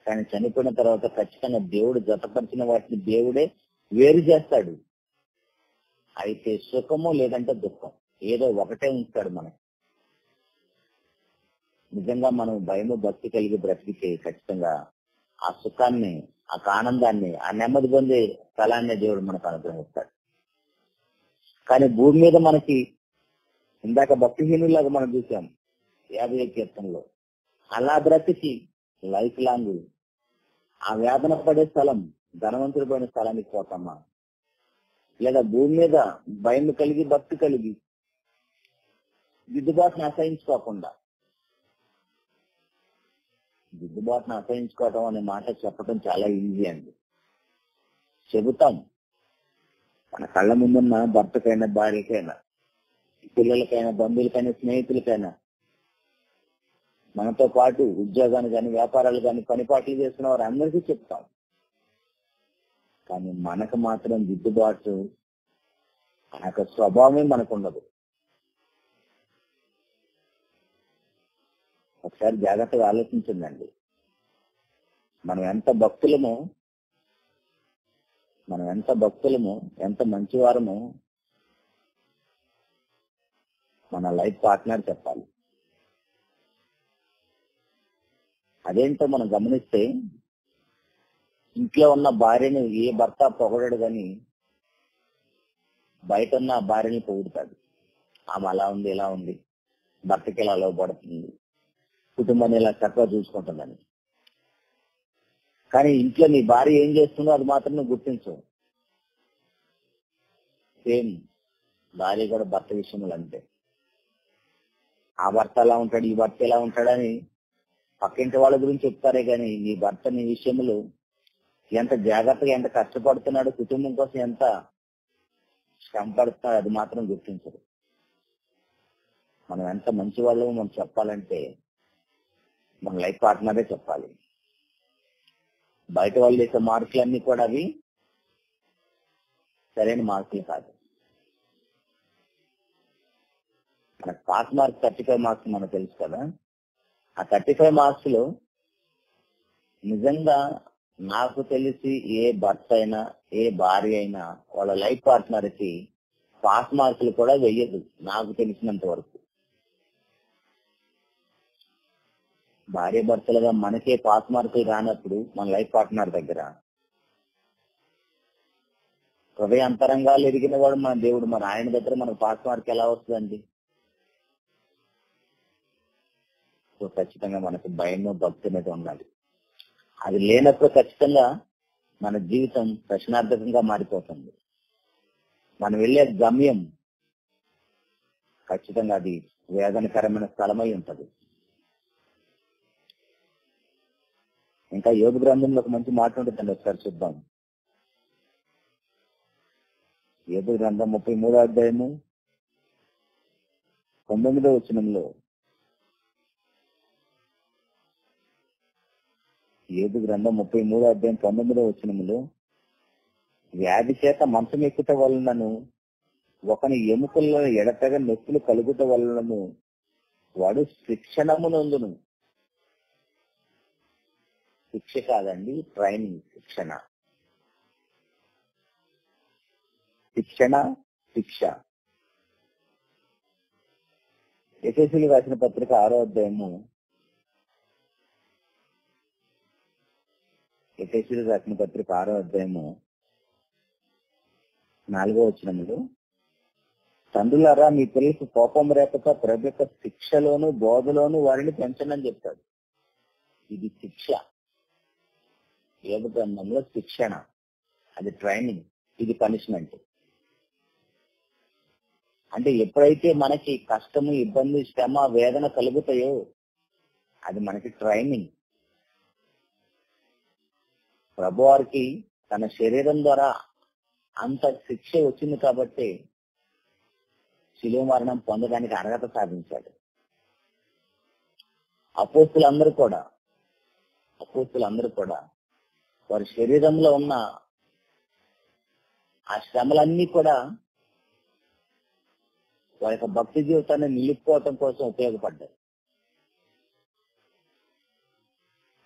కానీ చనిపోయిన తర్వాత ఖచ్చితంగా దేవుడు జతపరిచిన వాటిని దేవుడే వేరు చేస్తాడు. అయితే సుఖము లేదంటే దుఃఖం ఏదో ఒకటే ఉంచుతాడు మనకి. నిజంగా మనం భయము భక్తి కలిగి బ్రతికితే ఖచ్చితంగా ఆ సుఖాన్ని, ఆ ఆనందాన్ని, ఆ నెమ్మది పొందే స్థలాన్ని దేవుడు మనకు అనుగ్రహిస్తాడు. కానీ భూమి మీద మనకి ఇందాక భక్తిహీనులాగా మనం చూసాం 50వ కీర్తనలో, అలా బ్రతికి లైఫ్ లాంగ్ ఆ వేదన పడే స్థలం, ధనవంతుడు పోయిన స్థలానికి పోతామా? లేదా భూమి మీద భయం కలిగి భక్తి కలిగి దిద్దుబాటును అసహించుకోవటం అనే మాట చెప్పడం చాలా ఈజీ అండి. చెబుతాం. మన కళ్ళ ముందున్న భర్తకైనా, భార్యకైనా, పిల్లలకైనా, బంధువులకైనా, స్నేహితులకైనా, మనతో పాటు ఉద్యోగాన్ని కానీ, వ్యాపారాలు కానీ, పనిపాట్లు చేస్తున్న వారు అందరికీ చెప్తాం. కానీ మనకు మాత్రం దిద్దుబాటు ఆ యొక్క స్వభావమే మనకు ఉండదు. ఒకసారి జాగ్రత్తగా ఆలోచించండి. మనం ఎంత భక్తులమో, ఎంత మంచివారమో మన లైఫ్ పార్ట్నర్ చెప్పాలి. అదేంటో మనం గమనిస్తే ఇంట్లో ఉన్న భార్యని ఏ భర్త పొగడడు కానీ బయట ఉన్న భార్యని పొగుడుతాడు. ఆమె అలా ఉంది, ఇలా ఉంది, భర్తకి ఇలా లోపడుతుంది, కుటుంబాన్ని ఇలా చక్కగా చూసుకుంటుందని. కానీ ఇంట్లో నీ భార్య ఏం చేస్తుందో అది మాత్రం నువ్వు గుర్తించు. సేమ్ భార్య కూడా భర్త విషయంలో అంతే. ఆ భర్త ఎలా ఉంటాడు, ఈ భర్త ఎలా ఉంటాడని పక్కింటి వాళ్ళ గురించి చెప్తారే కానీ నీ భర్త నీ విషయంలో ఎంత జాగ్రత్తగా ఎంత కష్టపడుతున్నాడు, కుటుంబం కోసం ఎంత శ్రమ పడుతున్నాడు అది మాత్రం గుర్తించరు. మనం ఎంత మంచి వాళ్ళు మనం చెప్పాలంటే మన లైఫ్ పార్ట్నరే చెప్పాలి. బయట వాళ్ళు చేసే మార్కులన్నీ కూడా అవి సరైన మార్కులు కాదు. మనకు పాస్ మార్క్స్ 35 మార్క్స్ మనకు తెలుసు కదా. ఆ 35 మార్క్స్ లో నిజంగా నాకు తెలిసి ఏ భర్త అయినా ఏ భార్య అయినా వాళ్ళ లైఫ్ పార్ట్నర్ కి పాస్ మార్కులు కూడా వెయ్యదు నాకు తెలిసినంత వరకు. భార్య భర్తలుగా మనకే పాస్ మార్కులు రానప్పుడు మన లైఫ్ పార్ట్నర్ దగ్గర హృదయ అంతరంగాలు ఎరిగిన వాడు మన దేవుడు, మన ఆయన దగ్గర మనకు పాస్ మార్క్ ఎలా వస్తుందండి? సో ఖచ్చితంగా మనకు భయము భక్తి అనేది ఉండాలి. అది లేనప్పుడు ఖచ్చితంగా మన జీవితం ప్రశ్నార్థకంగా మారిపోతుంది. మనం వెళ్ళే గమ్యం ఖచ్చితంగా అది వేదనకరమైన స్థలమై ఉంటది. ఇంకా యోబు గ్రంథంలో ఒక మంచి మాట ఉంటుందండి, ఒకసారి చూద్దాం. యోబు గ్రంథం 33వ అధ్యాయము 9వ వచనంలో, యోబు గ్రంథం 33వ అధ్యాయం 9వ వచనంలో, వ్యాధి చేత మంచం ఎక్కుట వలనను ఒకని ఎముకల్లో ఎడతెగ నొప్పులు కలుగుట వలనను వాడు శిక్షణమునందును. శిక్ష కాదండి, ట్రైనింగ్. శిక్ష. ఎఫెసీయులకు రాసిన పత్రిక 6వ అధ్యాయము, ఎఫెసీయులకు రాసిన పత్రిక 6వ అధ్యాయము 4వ వచనములో, తండ్రులారా మీ పిల్లలకు కోపం రేపక ప్రభు యొక్క శిక్షలోను బోధలోను వారిని పెంచండి చెప్తాడు. ఇది శిక్ష. యోబు గ్రంథంలో శిక్షణ, అది ట్రైనింగ్, ఇది పనిష్మెంట్. అంటే ఎప్పుడైతే మనకి కష్టము, ఇబ్బంది, శ్రమ, వేదన కలుగుతాయో అది మనకి ట్రైనింగ్. ప్రభువారికి తన శరీరం ద్వారా అంత శిక్ష వచ్చింది కాబట్టి శిలువ మరణం పొందడానికి అర్హత సాధించాడు. అపోస్తులందరూ కూడా వారి శరీరంలో ఉన్న ఆ శ్రమలన్నీ కూడా వారి యొక్క భక్తి జీవితాన్ని నిలుపుకోవటం కోసం ఉపయోగపడ్డాయి.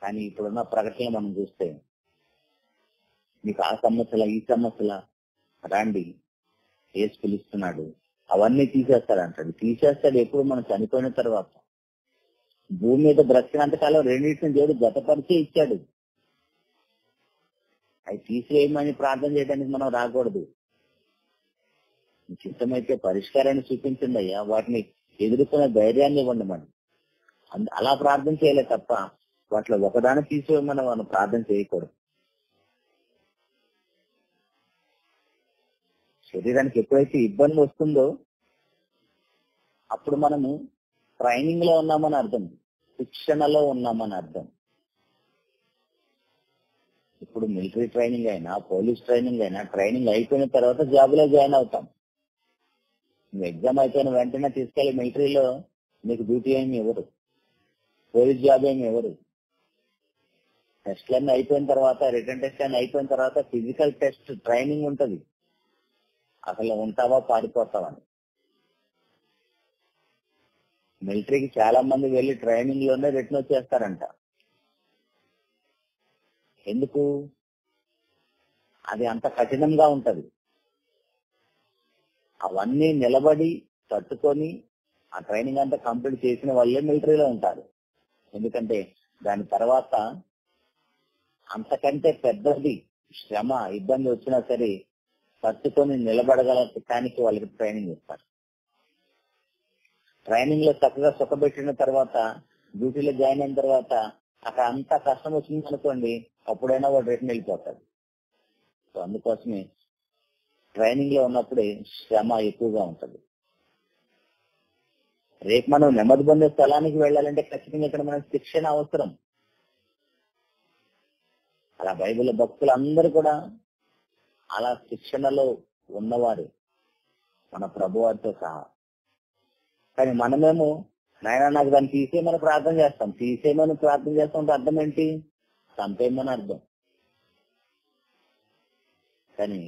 కానీ ఇప్పుడున్న ప్రకటన మనం చూస్తే మీకు ఆ సమస్యల ఈ సమస్యల రండి యేసు పిలుస్తున్నాడు, అవన్నీ తీసేస్తాడు. తీసేస్తాడు ఎప్పుడు? మనం చనిపోయిన తర్వాత. భూమి మీద బ్రతికినంతకాలం రెండింటిని దేవుడు గతపరిచే ఇచ్చాడు. అవి తీసివేయమని ప్రార్థన చేయడానికి మనం రాకూడదు. చిత్తమైతే పరిష్కారాన్ని చూపించండి అయ్యా, వాటిని ఎదుర్కొనే ధైర్యాన్ని ఇవ్వండి మనం. అలా ప్రార్థన చేయలే తప్ప వాటిలో ఒకదాన్ని తీసివేయమని మనం ప్రార్థన చేయకూడదు. శరీరానికి ఎప్పుడైతే ఇబ్బంది వస్తుందో అప్పుడు మనము ట్రైనింగ్ లో ఉన్నామని అర్థం, శిక్షణలో ఉన్నామని అర్థం. ఇప్పుడు మిలిటరీ ట్రైనింగ్ అయినా, పోలీస్ ట్రైనింగ్ అయినా, ట్రైనింగ్ అయిపోయిన తర్వాత జాబ్ లో జాయిన్ అవుతాం. నువ్వు ఎగ్జామ్ అయిపోయిన వెంటనే తీసుకెళ్లి మిలిటరీలో నీకు డ్యూటీ ఏమి ఇవ్వరు, పోలీస్ జాబ్ ఏమి ఇవ్వరు. టెస్ట్లన్నీ అయిపోయిన తర్వాత, రిటర్న్ టెస్ట్ అన్ని అయిపోయిన తర్వాత ఫిజికల్ టెస్ట్ ట్రైనింగ్ ఉంటది. అసలు ఉంటావా పారిపోతావా అని. మిలిటరీకి చాలా మంది వెళ్లి ట్రైనింగ్ లోనే రిటర్న్ వచ్చేస్తారంట. ఎందుకు? అది అంత కఠినంగా ఉంటది. అవన్నీ నిలబడి తట్టుకొని ఆ ట్రైనింగ్ అంతా కంప్లీట్ చేసిన వాళ్ళే మిలిటరీలో ఉంటారు. ఎందుకంటే దాని తర్వాత అంతకంటే పెద్దది శ్రమ, ఇబ్బంది వచ్చినా సరే తట్టుకొని నిలబడగలటానికి వాళ్ళకి ట్రైనింగ్ ఇస్తారు. ట్రైనింగ్ లో చక్కగా సుఖపెట్టిన తర్వాత డ్యూటీలో జాయిన్ అయిన తర్వాత అక్కడ అంతా కష్టం వచ్చింది అనుకోండి, అప్పుడైనా వాడు రిటర్న్ వెళ్ళిపోతాడు. సో అందుకోసమే ట్రైనింగ్ లో ఉన్నప్పుడే శ్రమ ఎక్కువగా ఉంటది. రేపు మనం నెమ్మది పొందే స్థలానికి వెళ్ళాలంటే ఖచ్చితంగా ఇక్కడ మనకు శిక్షణ అవసరం. అలా బైబిల్ భక్తులు అందరూ కూడా అలా శిక్షణలో ఉన్నవారు, మన ప్రభువారితో సహా. కానీ మనమేమో నాయన నాకు దాన్ని తీసేయమని ప్రార్థన చేస్తాం. తీసేయమని ప్రార్థన చేస్తాం అర్థం ఏంటి? చంపేయమని అర్థం. కానీ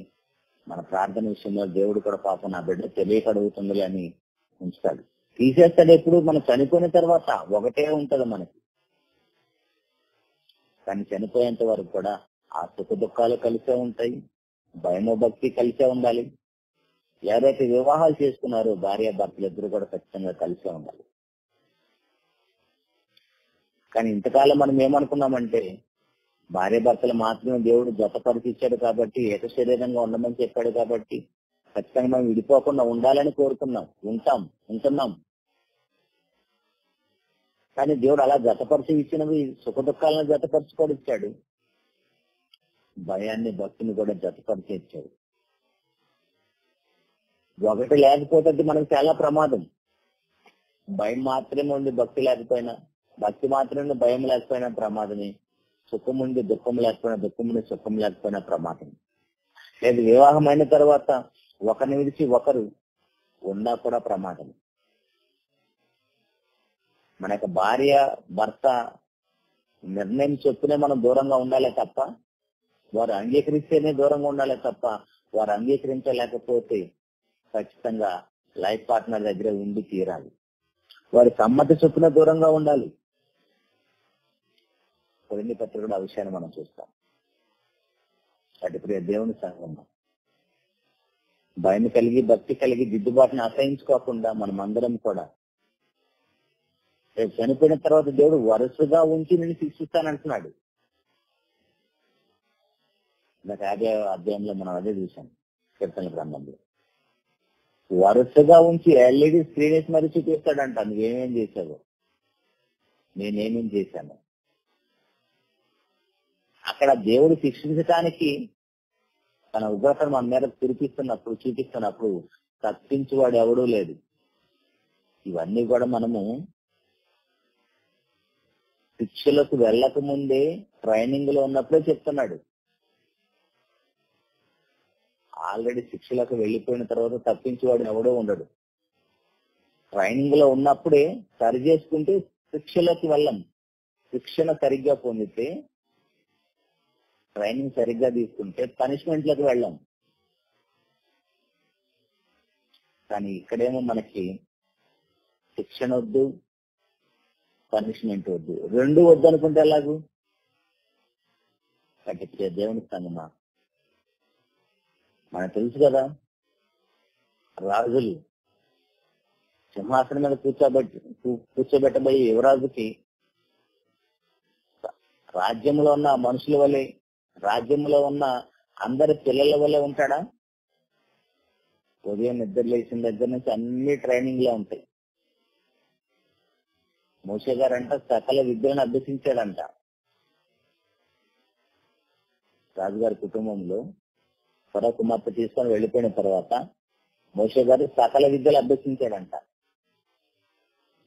మన ప్రార్థన విషయంలో దేవుడు కూడా పాపం నా బిడ్డ తెలియక అడుగుతుంది అని ఉంచుతాడు. తీసేస్తాడు ఎప్పుడు? మనం చనిపోయిన తర్వాత ఒకటే ఉంటది మనకి. కానీ చనిపోయేంత వరకు కూడా ఆ సుఖ దుఃఖాలు కలిసే ఉంటాయి, భయమో భక్తి కలిసే ఉండాలి. ఎవరైతే వివాహాలు చేసుకున్నారో భార్య భర్తలు ఇద్దరు కూడా ఖచ్చితంగా కలిసే ఉండాలి. కానీ ఇంతకాలం మనం ఏమనుకున్నామంటే భార్య భర్తలు మాత్రమే దేవుడు జతపరిచి ఇచ్చాడు కాబట్టి, ఏక శరీరంగా ఉండమని చెప్పాడు కాబట్టి ఖచ్చితంగా మనం విడిపోకుండా ఉండాలని కోరుకున్నాం, ఉంటున్నాం. కానీ దేవుడు అలా జతపరిచి ఇచ్చినవి సుఖ దుఃఖాలను జతపరుచుకొని ఇచ్చాడు, భయాన్ని భక్తిని కూడా జతపరిచి ఇచ్చాడు. ఒకటి లేకపోతే అది మనకు చాలా ప్రమాదం. భయం మాత్రమే ఉండి భక్తి లేకపోయినా, భక్తి మాత్రమే భయం లేకపోయినా ప్రమాదమే. సుఖం ఉండి దుఃఖం లేకపోయినా, దుఃఖం ఉండి సుఖం లేకపోయినా ప్రమాదం. లేదు వివాహం అయిన తర్వాత ఒకరిని విడిచి ఒకరు ఉన్నా కూడా ప్రమాదం. మన యొక్క భార్య భర్త నిర్ణయం చొప్పునే మనం దూరంగా ఉండాలి తప్ప, వారు అంగీకరిస్తేనే దూరంగా ఉండాలి తప్ప, వారు అంగీకరించలేకపోతే ఖచ్చితంగా లైఫ్ పార్ట్నర్ దగ్గర ఉండి తీరాలి. వారి సమ్మతి చొప్పున దూరంగా ఉండాలి. కొరింథీ పత్రికలో ఆ విషయాన్ని మనం చూస్తాం. అటు ప్రియ దేవుని సంఘం, భయం కలిగి భక్తి కలిగి దిద్దుబాటుని అసహించుకోకుండా మనం అందరం కూడా రేపు చనిపోయిన తర్వాత దేవుడు వరుసగా ఉంచి నేను శిక్షిస్తానంటున్నాడు. నాకు 50వ అధ్యాయంలో మనం అదే చూసాం. కీర్తనల గ్రంథంలో వరుసగా ఉంచి ఎల్ఈడి స్క్రీన్ వేసి మరీ చూపిస్తాడంట, నువ్వేమేం చేశావు, నేనేమేం చేశాను. అక్కడ దేవుడు శిక్షించటానికి తన ఉగ్రతను మన మీద చూపిస్తున్నప్పుడు తప్పించేవాడు ఎవడూ లేడు. ఇవన్నీ కూడా మనము శిక్షలకు వెళ్ళక ముందే ట్రైనింగ్ లో ఉన్నప్పుడే చెప్తున్నాడు. ఆల్రెడీ శిక్షలకు వెళ్లిపోయిన తర్వాత తప్పించేవాడు ఎవడో ఉండడు. ట్రైనింగ్ లో ఉన్నప్పుడే సరి చేసుకుంటే శిక్షలోకి వెళ్ళం. శిక్షణ సరిగ్గా పొందితే, ట్రైనింగ్ సరిగ్గా తీసుకుంటే పనిష్మెంట్ లకు వెళ్ళాం. కానీ ఇక్కడేమో మనకి శిక్షణ వద్దు, పనిష్మెంట్ వద్దు, రెండు వద్దు అనుకుంటే ఎలాగూ? కట్టించే దేవుని సంగమా, మనకు తెలుసు కదా, రాజులు సింహాసనం మీద కూర్చోబెట్టబోయే యువరాజుకి రాజ్యంలో ఉన్న మనుషుల వలె, రాజ్యంలో ఉన్న అందరి పిల్లల వలె ఉంటాడా? ఉదయం నిద్ర లేచిన దగ్గర నుంచి అన్ని ట్రైనింగ్ లో ఉంటాయి. మోషే గారంట సకల విద్యను అభ్యసించాడంట. రాజుగారి కుటుంబంలో ఫరో కుమార్తె తీసుకొని వెళ్లిపోయిన తర్వాత మోషే గారు సకల విద్యలు అభ్యసించాడంట.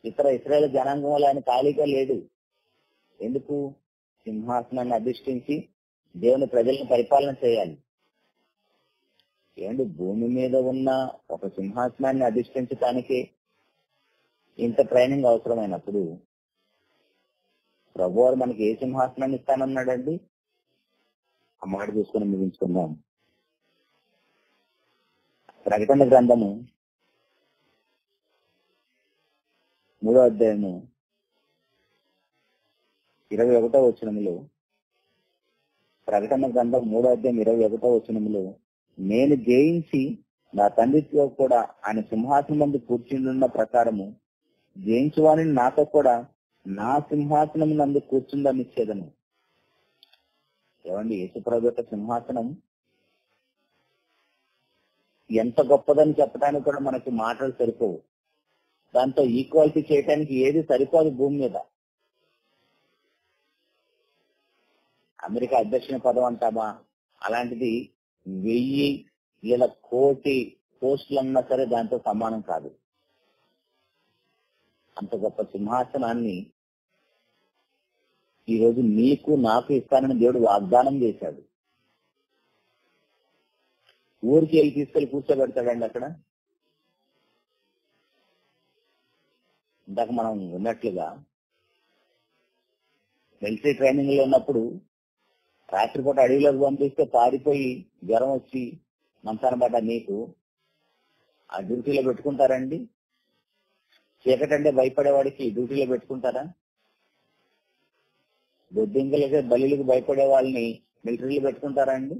ఇస్రాయేల్ జనాంగం వల్ల ఆయన ఖాళీగా లేడు. ఎందుకు? సింహాసనాన్ని అధిష్ఠించి దేవుని ప్రజలను పరిపాలన చేయాలి. ఏమండి, భూమి మీద ఉన్న ఒక సింహాసనాన్ని అధిష్ఠించడానికి ఇంత ట్రైనింగ్ అవసరమైనప్పుడు ప్రభువారు మనకి ఏ సింహాసనాన్ని ఇస్తానన్నాడండి? ఆ మాట చూసుకొని ముగించుకుందాం. ప్రకటన గ్రంథము 3వ అధ్యాయము 21వ వచనములో, ప్రకటన గ్రంథం 3వ అధ్యాయం 21వ వచనములో, నేను జయించి నా తండ్రితో కూడా ఆయన సింహాసనం మందు కూర్చుండున్న ప్రకారము జయించువాని నాతో కూడా నా సింహాసనం నందు కూర్చుందని ఇచ్చేదను. ఏమండి, యేసుప్రభు యొక్క సింహాసనం ఎంత గొప్పదని చెప్పడానికి కూడా మనకి మాటలు సరిపోవు. దాంతో ఈక్వాలిటీ చేయడానికి ఏది సరిపోదు భూమి మీద. అమెరికా అధ్యక్షుని పదం అంటామా, అలాంటిది 1000 లేదా 1,000,000 పోస్టులు అన్నా సరే దాంతో సమానం కాదు. అంత గొప్ప సింహాసనాన్ని ఈ రోజు నీకు నాకు ఇస్తానని దేవుడు వాగ్దానం చేశాడు. ఊరికి వెళ్ళి తీసుకెళ్లి కూర్చోబెడతాడండి అక్కడ. ఇందాక మనం విన్నట్లుగా మిలిటరీ ట్రైనింగ్ లో ఉన్నప్పుడు రాత్రిపూట అడవిలోకి పంపిస్తే పారిపోయి జ్వరం వచ్చి మంచాన పడ్డ నీకు ఆ డ్యూటీలో పెట్టుకుంటారండి? చీకటి అంటే భయపడేవాడికి డ్యూటీలో పెట్టుకుంటారా? బొద్దింకలకి బలిలకు భయపడే వాళ్ళని మిలిటరీలో పెట్టుకుంటారా అండి?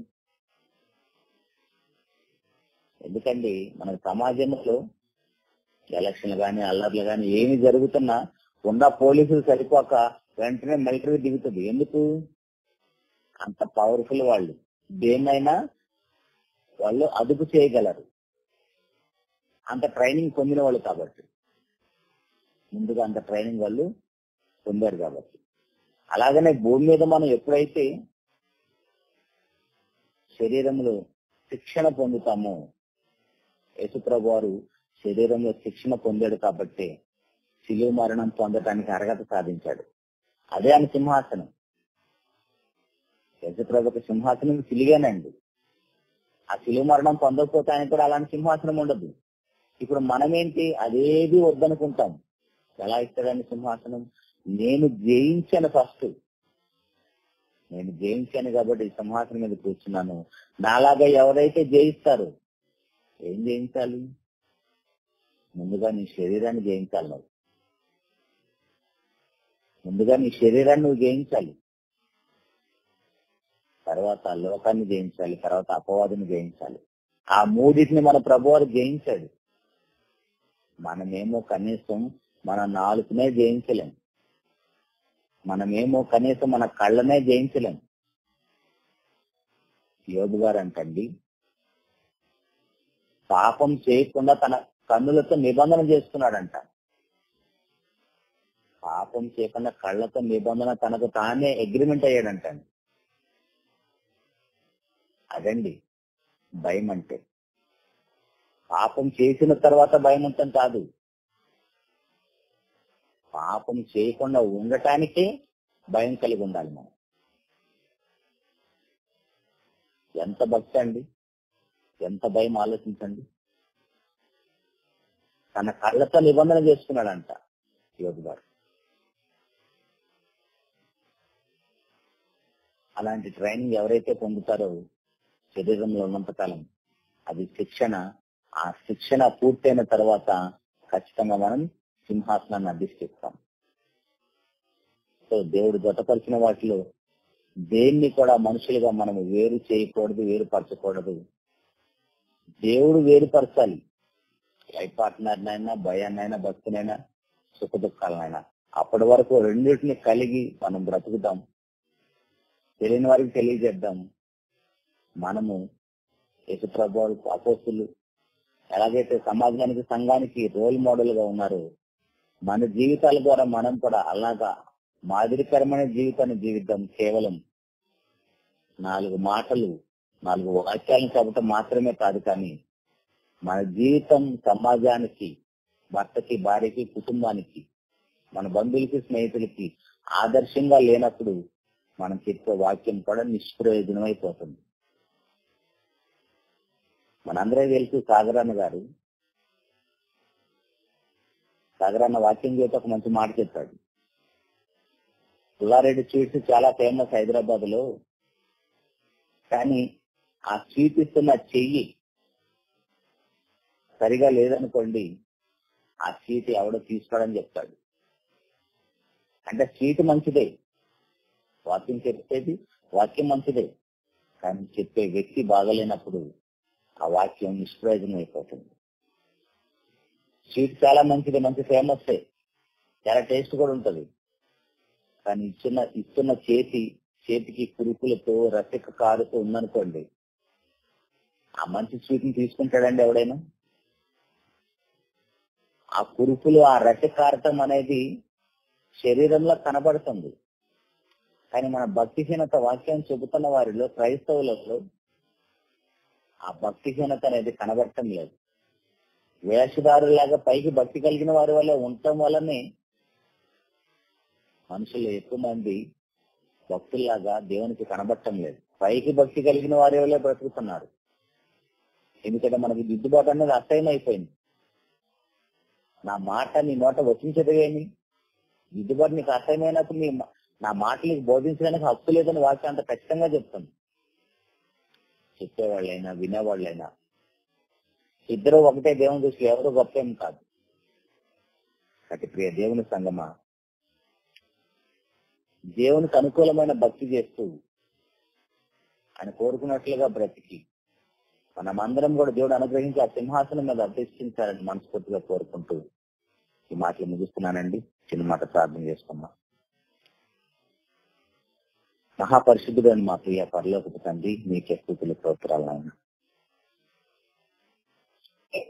ఎందుకండి మన సమాజంలో ఎలక్షన్లు కానీ అల్లర్లు కానీ ఏమి జరుగుతున్నా ఉన్న పోలీసులు సరిపోక వెంటనే మిలిటరీ దిగుతుంది. ఎందుకు? అంత పవర్ఫుల్ వాళ్ళు, దేన్నైనా వాళ్ళు అదుపు చేయగలరు, అంత ట్రైనింగ్ పొందిన వాళ్ళు కాబట్టి, ముందుగా అంత ట్రైనింగ్ వాళ్ళు పొందారు కాబట్టి. అలాగనే భూమి మీద మనం ఎప్పుడైతే శరీరంలో శిక్షణ పొందుతామో, యేసుప్రభు వారు శరీరంలో శిక్షణ పొందాడు కాబట్టి శిలువ మరణం పొందటానికి అర్హత సాధించాడు. అదే ఆయన సింహాసనం. యేసుప్రభుకి సింహాసనం సిలివేనండి. ఆ శిలువ మరణం పొందకపోతే ఆయన కూడా అలాంటి సింహాసనం ఉండదు. ఇప్పుడు మనమేంటి, అదేది వద్దనుకుంటాం. ఎలా ఇస్తాడని సింహాసనం? నేను జయించాను ఫస్ట్, నేను జయించాను కాబట్టి సింహాసనం మీద కూర్చున్నాను. నాలాగా ఎవరైతే జయిస్తారు, ఏం జయించాలి? ముందుగా నీ శరీరాన్ని జయించాలి. నువ్వు ముందుగా నీ శరీరాన్ని నువ్వు జయించాలి, తర్వాత లోకాన్ని జయించాలి, తర్వాత అపవాదిని జయించాలి. ఆ మూడింటిని మన ప్రభువారు జయించాడు. మనమేమో కనీసం మన నాలుకనే జయించలేం, మనమేమో కనీసం మన కళ్ళనే జయించలేం. యోబు గారు అంటండి, పాపం చేయకుండా తన కన్నులతో నిబంధన చేసుకున్నాడంట. పాపం చేయకుండా కళ్ళతో నిబంధన తనకు తానే అగ్రిమెంట్ అయ్యాడంటండి. అదండి భయం అంటే. పాపం చేసిన తర్వాత భయం అంతం కాదు, పాపం చేయకుండా ఉండటానికే భయం కలిగి ఉండాలి మనం. ఎంత భక్తి అండి, ఎంత భయం ఆలోచించండి. తన కళ్ళతో నిబంధన చేసుకున్నాడంట యోబు గారు. అలాంటి ట్రైనింగ్ ఎవరైతే పొందుతారో శరీరంలో ఉన్నంతకాలం అది శిక్షణ. ఆ శిక్షణ పూర్తయిన తర్వాత ఖచ్చితంగా మనం సింహాసనాన్ని అధిష్టిస్తాం. సో దేవుడు జతపరిచిన వాటిలో దేన్ని కూడా మనుషులుగా మనం వేరు చేయకూడదు, వేరుపరచకూడదు. దేవుడు వేరుపరచాలి. లైఫ్ పార్ట్నర్నైనా, భయాన్నైనా, భక్తినైనా, సుఖ దుఃఖాలనైనా. అప్పటి వరకు రెండింటిని కలిగి మనం బ్రతుకుదాం. తెలియని వారికి తెలియజేద్దాం. మనము యేసుప్రభు అపోస్తులు ఎలాగైతే సమాజానికి, సంఘానికి రోల్ మోడల్ గా ఉన్నారో, మన జీవితాల ద్వారా మనం కూడా అలాగా మాదిరికరమైన జీవితాన్ని జీవిద్దాం. కేవలం 4 మాటలు, 4 వాక్యాలను చెప్పటం మాత్రమే కాదు, కానీ మన జీవితం సమాజానికి, భర్తకి, భార్యకి, కుటుంబానికి, మన బంధువులకి, స్నేహితులకి ఆదర్శంగా లేనప్పుడు మనం చెప్పే వాక్యం కూడా నిష్ప్రయోజనం అయిపోతుంది. మనందరూ తెలుసు సాగరన్న గారు. సాగరన్న వాక్యం చేత ఒక మంచి మాట చెప్పాడు. పుల్లారెడ్డి స్వీట్స్ చాలా ఫేమస్ హైదరాబాద్ లో, కానీ ఆ స్వీట్ ఇస్తున్న చెయ్యి సరిగా లేదనుకోండి, ఆ స్వీట్ ఎవడో తీసుకోవడం చెప్తాడు. అంటే స్వీట్ మంచిదే, వాక్యం చెప్పేది వాక్యం మంచిదే, కానీ చెప్పే వ్యక్తి బాగలేనప్పుడు ఆ వాక్యం నిష్ప్రయోజనం అయిపోతుంది. స్వీట్ చాలా మంచిది, మంచి ఫేమస్, చాలా టేస్ట్ కూడా ఉంటది, కానీ ఇస్తున్న చేతికి కురుకులతో రసిక కారుతో ఉందనుకోండి, ఆ మంచి స్వీట్ ని తీసుకుంటాడండి ఎవడైనా? ఆ కురుకులు, ఆ రసిక కారటం అనేది శరీరంలో కనబడుతుంది, కానీ మన భక్తిహీనత వాక్యం చెబుతున్న వారిలో, క్రైస్తవులలో ఆ భక్తిహీనత అనేది కనబడటం లేదు. వేషధారులాగా పైకి భక్తి కలిగిన వారి వల్ల ఉండటం వల్లనే మనుషులు ఎక్కువ మంది భక్తుల్లాగా దేవునికి కనబడటం లేదు. పైకి భక్తి కలిగిన వారి వల్లే బ్రతుకుతున్నారు. ఎందుకంటే మనకి దిద్దుబాటు అనేది అసహ్యం అయిపోయింది. నా మాట నీ నోట వచ్చించదేమి, దిద్దుబాటు నీకు అసహ్యమైనప్పుడు నా మాటలకు బోధించడానికి హక్కు లేదని వాక్యం అంత ఖచ్చితంగా చెప్తుంది. చెప్పేవాళ్ళైనా వినేవాళ్ళైనా ఇద్దరు ఒకటే దేవుని దృష్టిలో, ఎవరు గొప్ప ఏం కాదు. అటు ప్రియ దేవుని సంగమా, దేవునికి అనుకూలమైన భక్తి చేస్తూ ఆయన కోరుకున్నట్లుగా బ్రతికి మనమందరం కూడా దేవుడు అనుగ్రహించి ఆ సింహాసనం మీద అధిష్ఠించాలని మనస్ఫూర్తిగా కోరుకుంటూ ఈ మాటలు ముగిస్తున్నానండి. చిన్న మాట ప్రార్థన చేసుకున్నాం. మహాపరిశుద్ధుడు అని మా ప్రియ పరలోకపు తండ్రి, మీకే స్తుతులు స్తోత్రాలు నాయన.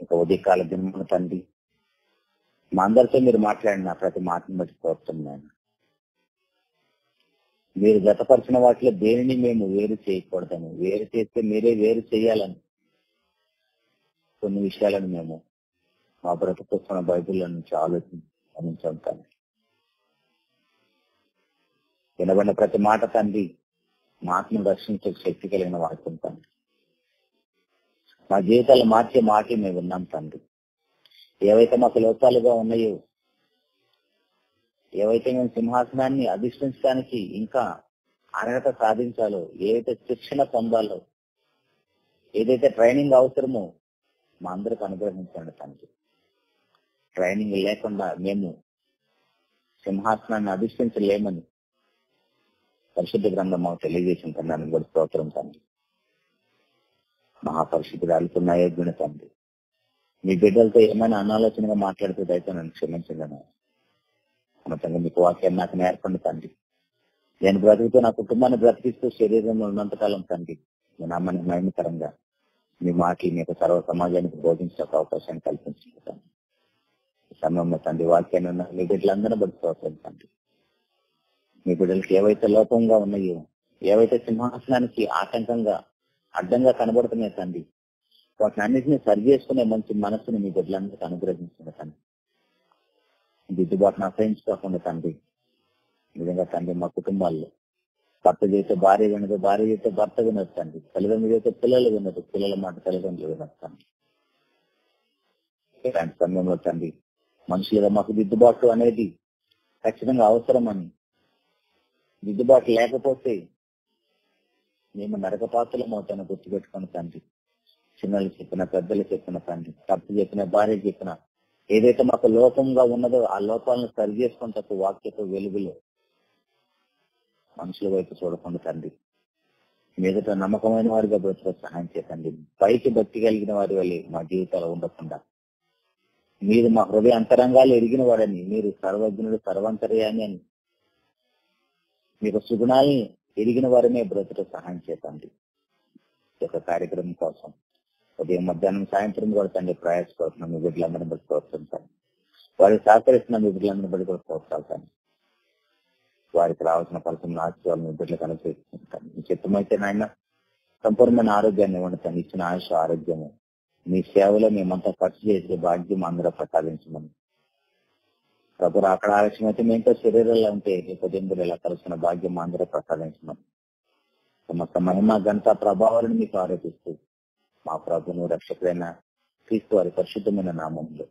ఇంకా ఉదయకాల దినమున తండ్రి, మా అందరితో మీరు మాట్లాడిన ప్రతి మాటను బట్టి స్తోత్రం. మీరు గతపరిచిన వాటిలో దేనిని మేము వేరు చేయకూడదని, వేరు చేస్తే మీరే వేరు చేయాలని కొన్ని విషయాలను మేము మా బ్రతుకుతున్న బైబిల్లో నుంచి ఆలోచించాం. వినబడిన ప్రతి మాట తండ్రి మా ఆత్మను రక్షించే శక్తి కలిగిన వాక్యం తండ్రి. మా జీవితాలు మార్చే మాటలు మేము విన్నాం తండ్రి. ఏవైతే మాకు లోపాలుగా ఉన్నాయో, ఏవైతే మేము సింహాసనాన్ని అధిష్ఠించడానికి ఇంకా అర్హత సాధించాలో, ఏదైతే శిక్షణ పొందాలో, ఏదైతే ట్రైనింగ్ అవసరమో మా అందరికి అనుగ్రహించండి తండ్రి. ట్రైనింగ్ లేకుండా మేము సింహాసనాన్ని అధిష్ఠించలేమని పరిశుద్ధ గ్రంథం మాకు తెలియజేసిన తండ్రి. దానికి కూడా స్తోత్రం తండ్రి. మహాపరిశుద్ధుడు అలుతున్న యోగ్యుని తండ్రి, మీ బిడ్డలతో ఏమైనా అనాలోచనగా మాట్లాడుతూ అయితే నన్ను క్షమించగలను. మొత్తంగా మీకు వాక్యాన్ని నాకు నేర్పండి తండ్రి. నేను బ్రతుకుతూ నా కుటుంబాన్ని బ్రతికిస్తూ శరీరంలో ఉన్నంతకాలం తండ్రి మీ నామానికి మహిమకరంగా మీ మాటలు మీ యొక్క సర్వ సమాజానికి బోధించే అవకాశాన్ని కల్పించుకుంటాను. ఈ సమయంలో తండ్రి వాక్యాన్ని ఉన్న మీ బిడ్డలందరూ బడుకోవాలి తండ్రి. మీ బిడ్డలకి ఏవైతే లోపంగా ఉన్నాయో, ఏవైతే సింహాసనానికి ఆటంకంగా అడ్డంగా కనబడుతున్నాయి తండ్రి, వాటిని అన్నింటినీ సరి చేసుకునే మంచి మనస్సుని మీ బిడ్డలందరికీ అనుగ్రహించిన తండ్రి. దిద్దుబాటును అసహించుకోకుండా తండ్రి, నిజంగా తండ్రి మా కుటుంబాల్లో భర్త చేస్తే భార్య వినదు, భార్య చేస్తే భర్త వినదు తండ్రి, తల్లిదండ్రులు చేస్తే పిల్లలు వినదు, పిల్లల మాట తల్లిదండ్రులు వినదు తండ్రి. ఇలాంటి సమయంలో తండ్రి మనుషులుగా మాకు దిద్దుబాటు అనేది ఖచ్చితంగా అవసరమని, దిద్దుబాటు లేకపోతే మేము నరక పాత్రలు అవుతాను గుర్తుపెట్టుకుని తండ్రి. చిన్నలు చెప్పిన, పెద్దలు చెప్పిన తండ్రి, తప్పు చెప్పిన, భార్య చెప్పిన, ఏదైతే మాకు లోపంగా ఉన్నదో ఆ లోపాలను సరి చేసుకుంటూ వాక్యతో వెలుగులో మనుషుల వైపు చూడకుండా తండ్రి, మీదట నమ్మకమైన వారిగా బ్రతుకు సహాయం చేయండి. పైకి భక్తి కలిగిన వారి వల్ల మా జీవితాలు ఉండకుండా మీరు మా హృదయ అంతరంగాలు ఎరిగిన వాడని, మీరు సర్వజ్ఞుడు, సర్వాంతర్యామి అని, మీకు సుగుణాలని ఎరిగిన వారినే బ్రతుకు సహాయం చేయండి. ఈ యొక్క కార్యక్రమం కోసం ఉదయం, మధ్యాహ్నం, సాయంత్రం కూడా తండ్రి ప్రయాసపడుతున్నాం. మీ బిడ్డలందరినీ బట్టి ప్రోత్సహించండి. వారికి సహకరిస్తున్న మీ బిడ్డలందరినీ బట్టి కూడా ప్రోత్సాహం, వారికి రావాల్సిన ఫలితం ఆశీర్వాదాలు మీ బిడ్డలకు అనుసరిస్తుంటాను. మీ చిత్తమైతే నాయన సంపూర్ణమైన ఆరోగ్యాన్ని ఇవ్వండి తండ్రి. ఇచ్చిన ఆయుష ఆరోగ్యము మీ సేవలో మేమంతా ఖర్చు చేసే భాగ్యం అందరూ ప్రసాదించమని ప్రభు. అక్కడ ఆలస్యం అయితే మేంతో శరీరంలో ఉంటే పొద్దుందులు ఇలా కలుస్తున్న భాగ్యం అందరూ ప్రసాదించమని సమస్త మహిమ ఘనత ప్రభావాలను మీకు ఆరోపిస్తూ మా ప్రభును రక్షకుడైన క్రీస్తు వారి పరిశుద్ధమైన నామంలో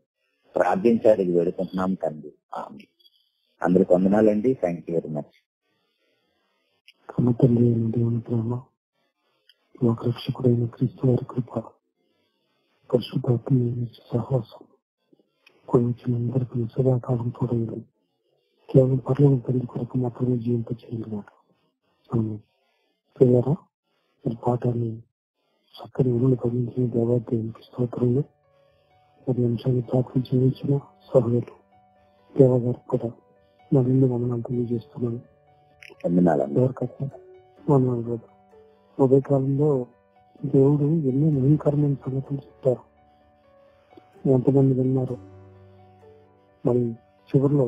ప్రార్థించారు, వేడుకుంటున్నాం తండ్రి. ఆమేన్. అందరికి వందనాలండి. Thank you very much. తండ్రి అయిన దేవుని ప్రేమ, మాకు రక్షకుడైన క్రీస్తు వారి కృప, పరిశుద్ధాత్మ సహవాసం కొంచెం అందరికీ సదాకాలం తోడైంది. కేవలం పర్లోక తండ్రి కొరకు మాత్రమే జీవింపచేయాలి. ప్రియారా, ఈ పాఠాన్ని చక్కని విలువలు కలిగించిన దేవాదేవునికి స్తోత్రంలో మరి అంశాన్ని ప్రార్థన చేయించిన సహోదరులు దేవగారికి కూడా మరిన్ని వందనాలు తెలియజేస్తున్నాను. వందనాలు. ఉదయకాలంలో దేవుడు ఎన్నో భయంకరమైన సంగతులు చెప్తారు. ఎంతమంది విన్నారు? మరి చివరిలో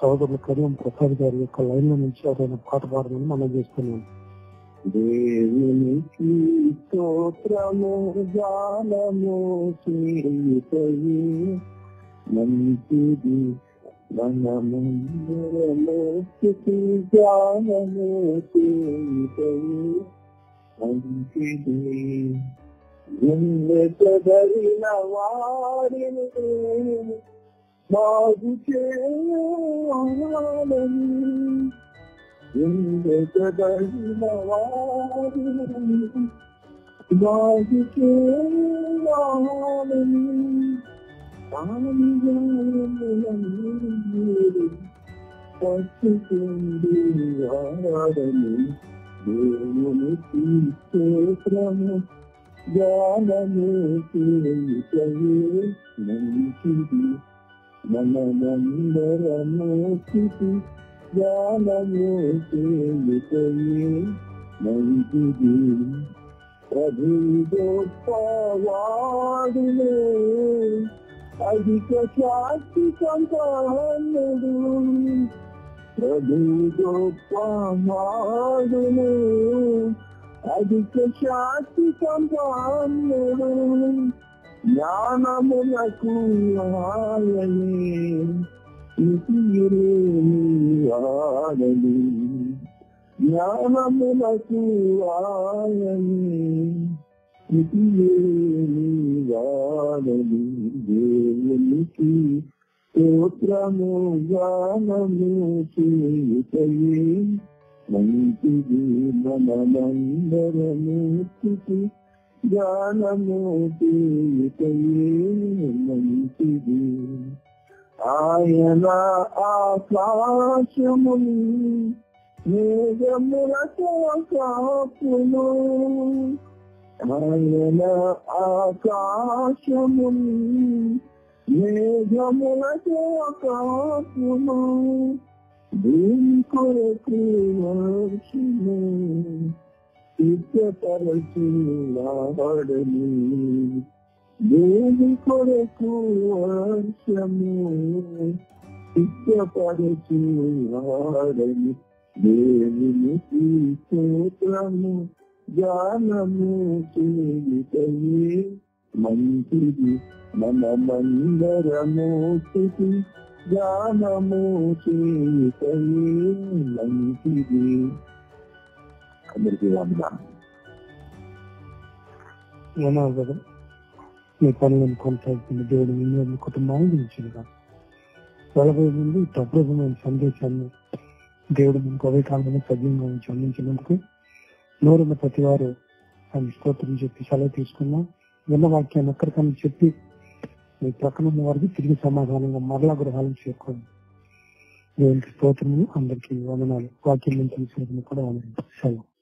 సహోదరుల కడియం ప్రసాద్ గారి యొక్క లైన్ల నుంచి ఎవరైనా పాట పాడమని మనం చేస్తున్నాను. దేవునికి స్తోత్రము గానము చేయుటయే మంచిది మనమందరము స్తుతి గానము చేయుటయే మంచిది. నిందెత్తబడిన వారిని బాగు చేయాలని, నిందెత్తబడిన వారిని బాగు చేయాలని, పట్టుకుంది వాడని దేవునికి స్తోత్రము గానము చేయుటయే మంచిది. మనమందరము స్తుతి గానము చేయుటయే మంచిది. ప్రభు గొప్పవాడును, అధిక శాంతి సంపన్నుడు. ప్రభు గొప్పవాడును, అధిక శాంతి సంపన్నుడు. జ్ఞానమునకు ఆయనే వాడని, జ్ఞానమునకు ఆయనే వాడని. దేవునికి స్తోత్రము గానము చేయుటయే మంచిది. మనమందరము స్తుతి గానము చేయుటయే మంచిది. ఆయన ఆకాశమును మేఘములతో కాపును, ఆయన ఆకాశమును మేఘములతో కాపును. భూమి కొరకు వర్షము సిద్ధపరచువాడని, భూమి కొరకు వర్షము సిద్ధపరచువాడని. దేవునికి స్తోత్రము గానము చేయుటయే మంచిది. మనమందరము స్తుతి గానము చేయుటయే మంచిది. అందరికీ వందనాలు. మీ పనులను కొనసాగుతున్న దేవుడు మీ కుటుంబాన్ని దించుగా వెళ్ళబోయే ముందు ప్రబోధమైన సందేశాన్ని దేవుడు మీకు అదే కాలంలో సజీవంగా ఉంచి అందించినందుకు నోరున్న ప్రతి వారు ఆయన స్తోత్రం చెప్పి సెలవు తీసుకున్నాం. విన్న వాక్యాన్ని ఒక్కరికన్నా చెప్పి మీ ప్రక్కన ఉన్న వారికి తిరిగి సమాధానంగా మరలా గృహాలను చేరుకోండి. దేవునికి స్తోత్రము. అందరికీ వందనాలు. వాక్యం నుంచి కూడా వందనాలు. సెలవు.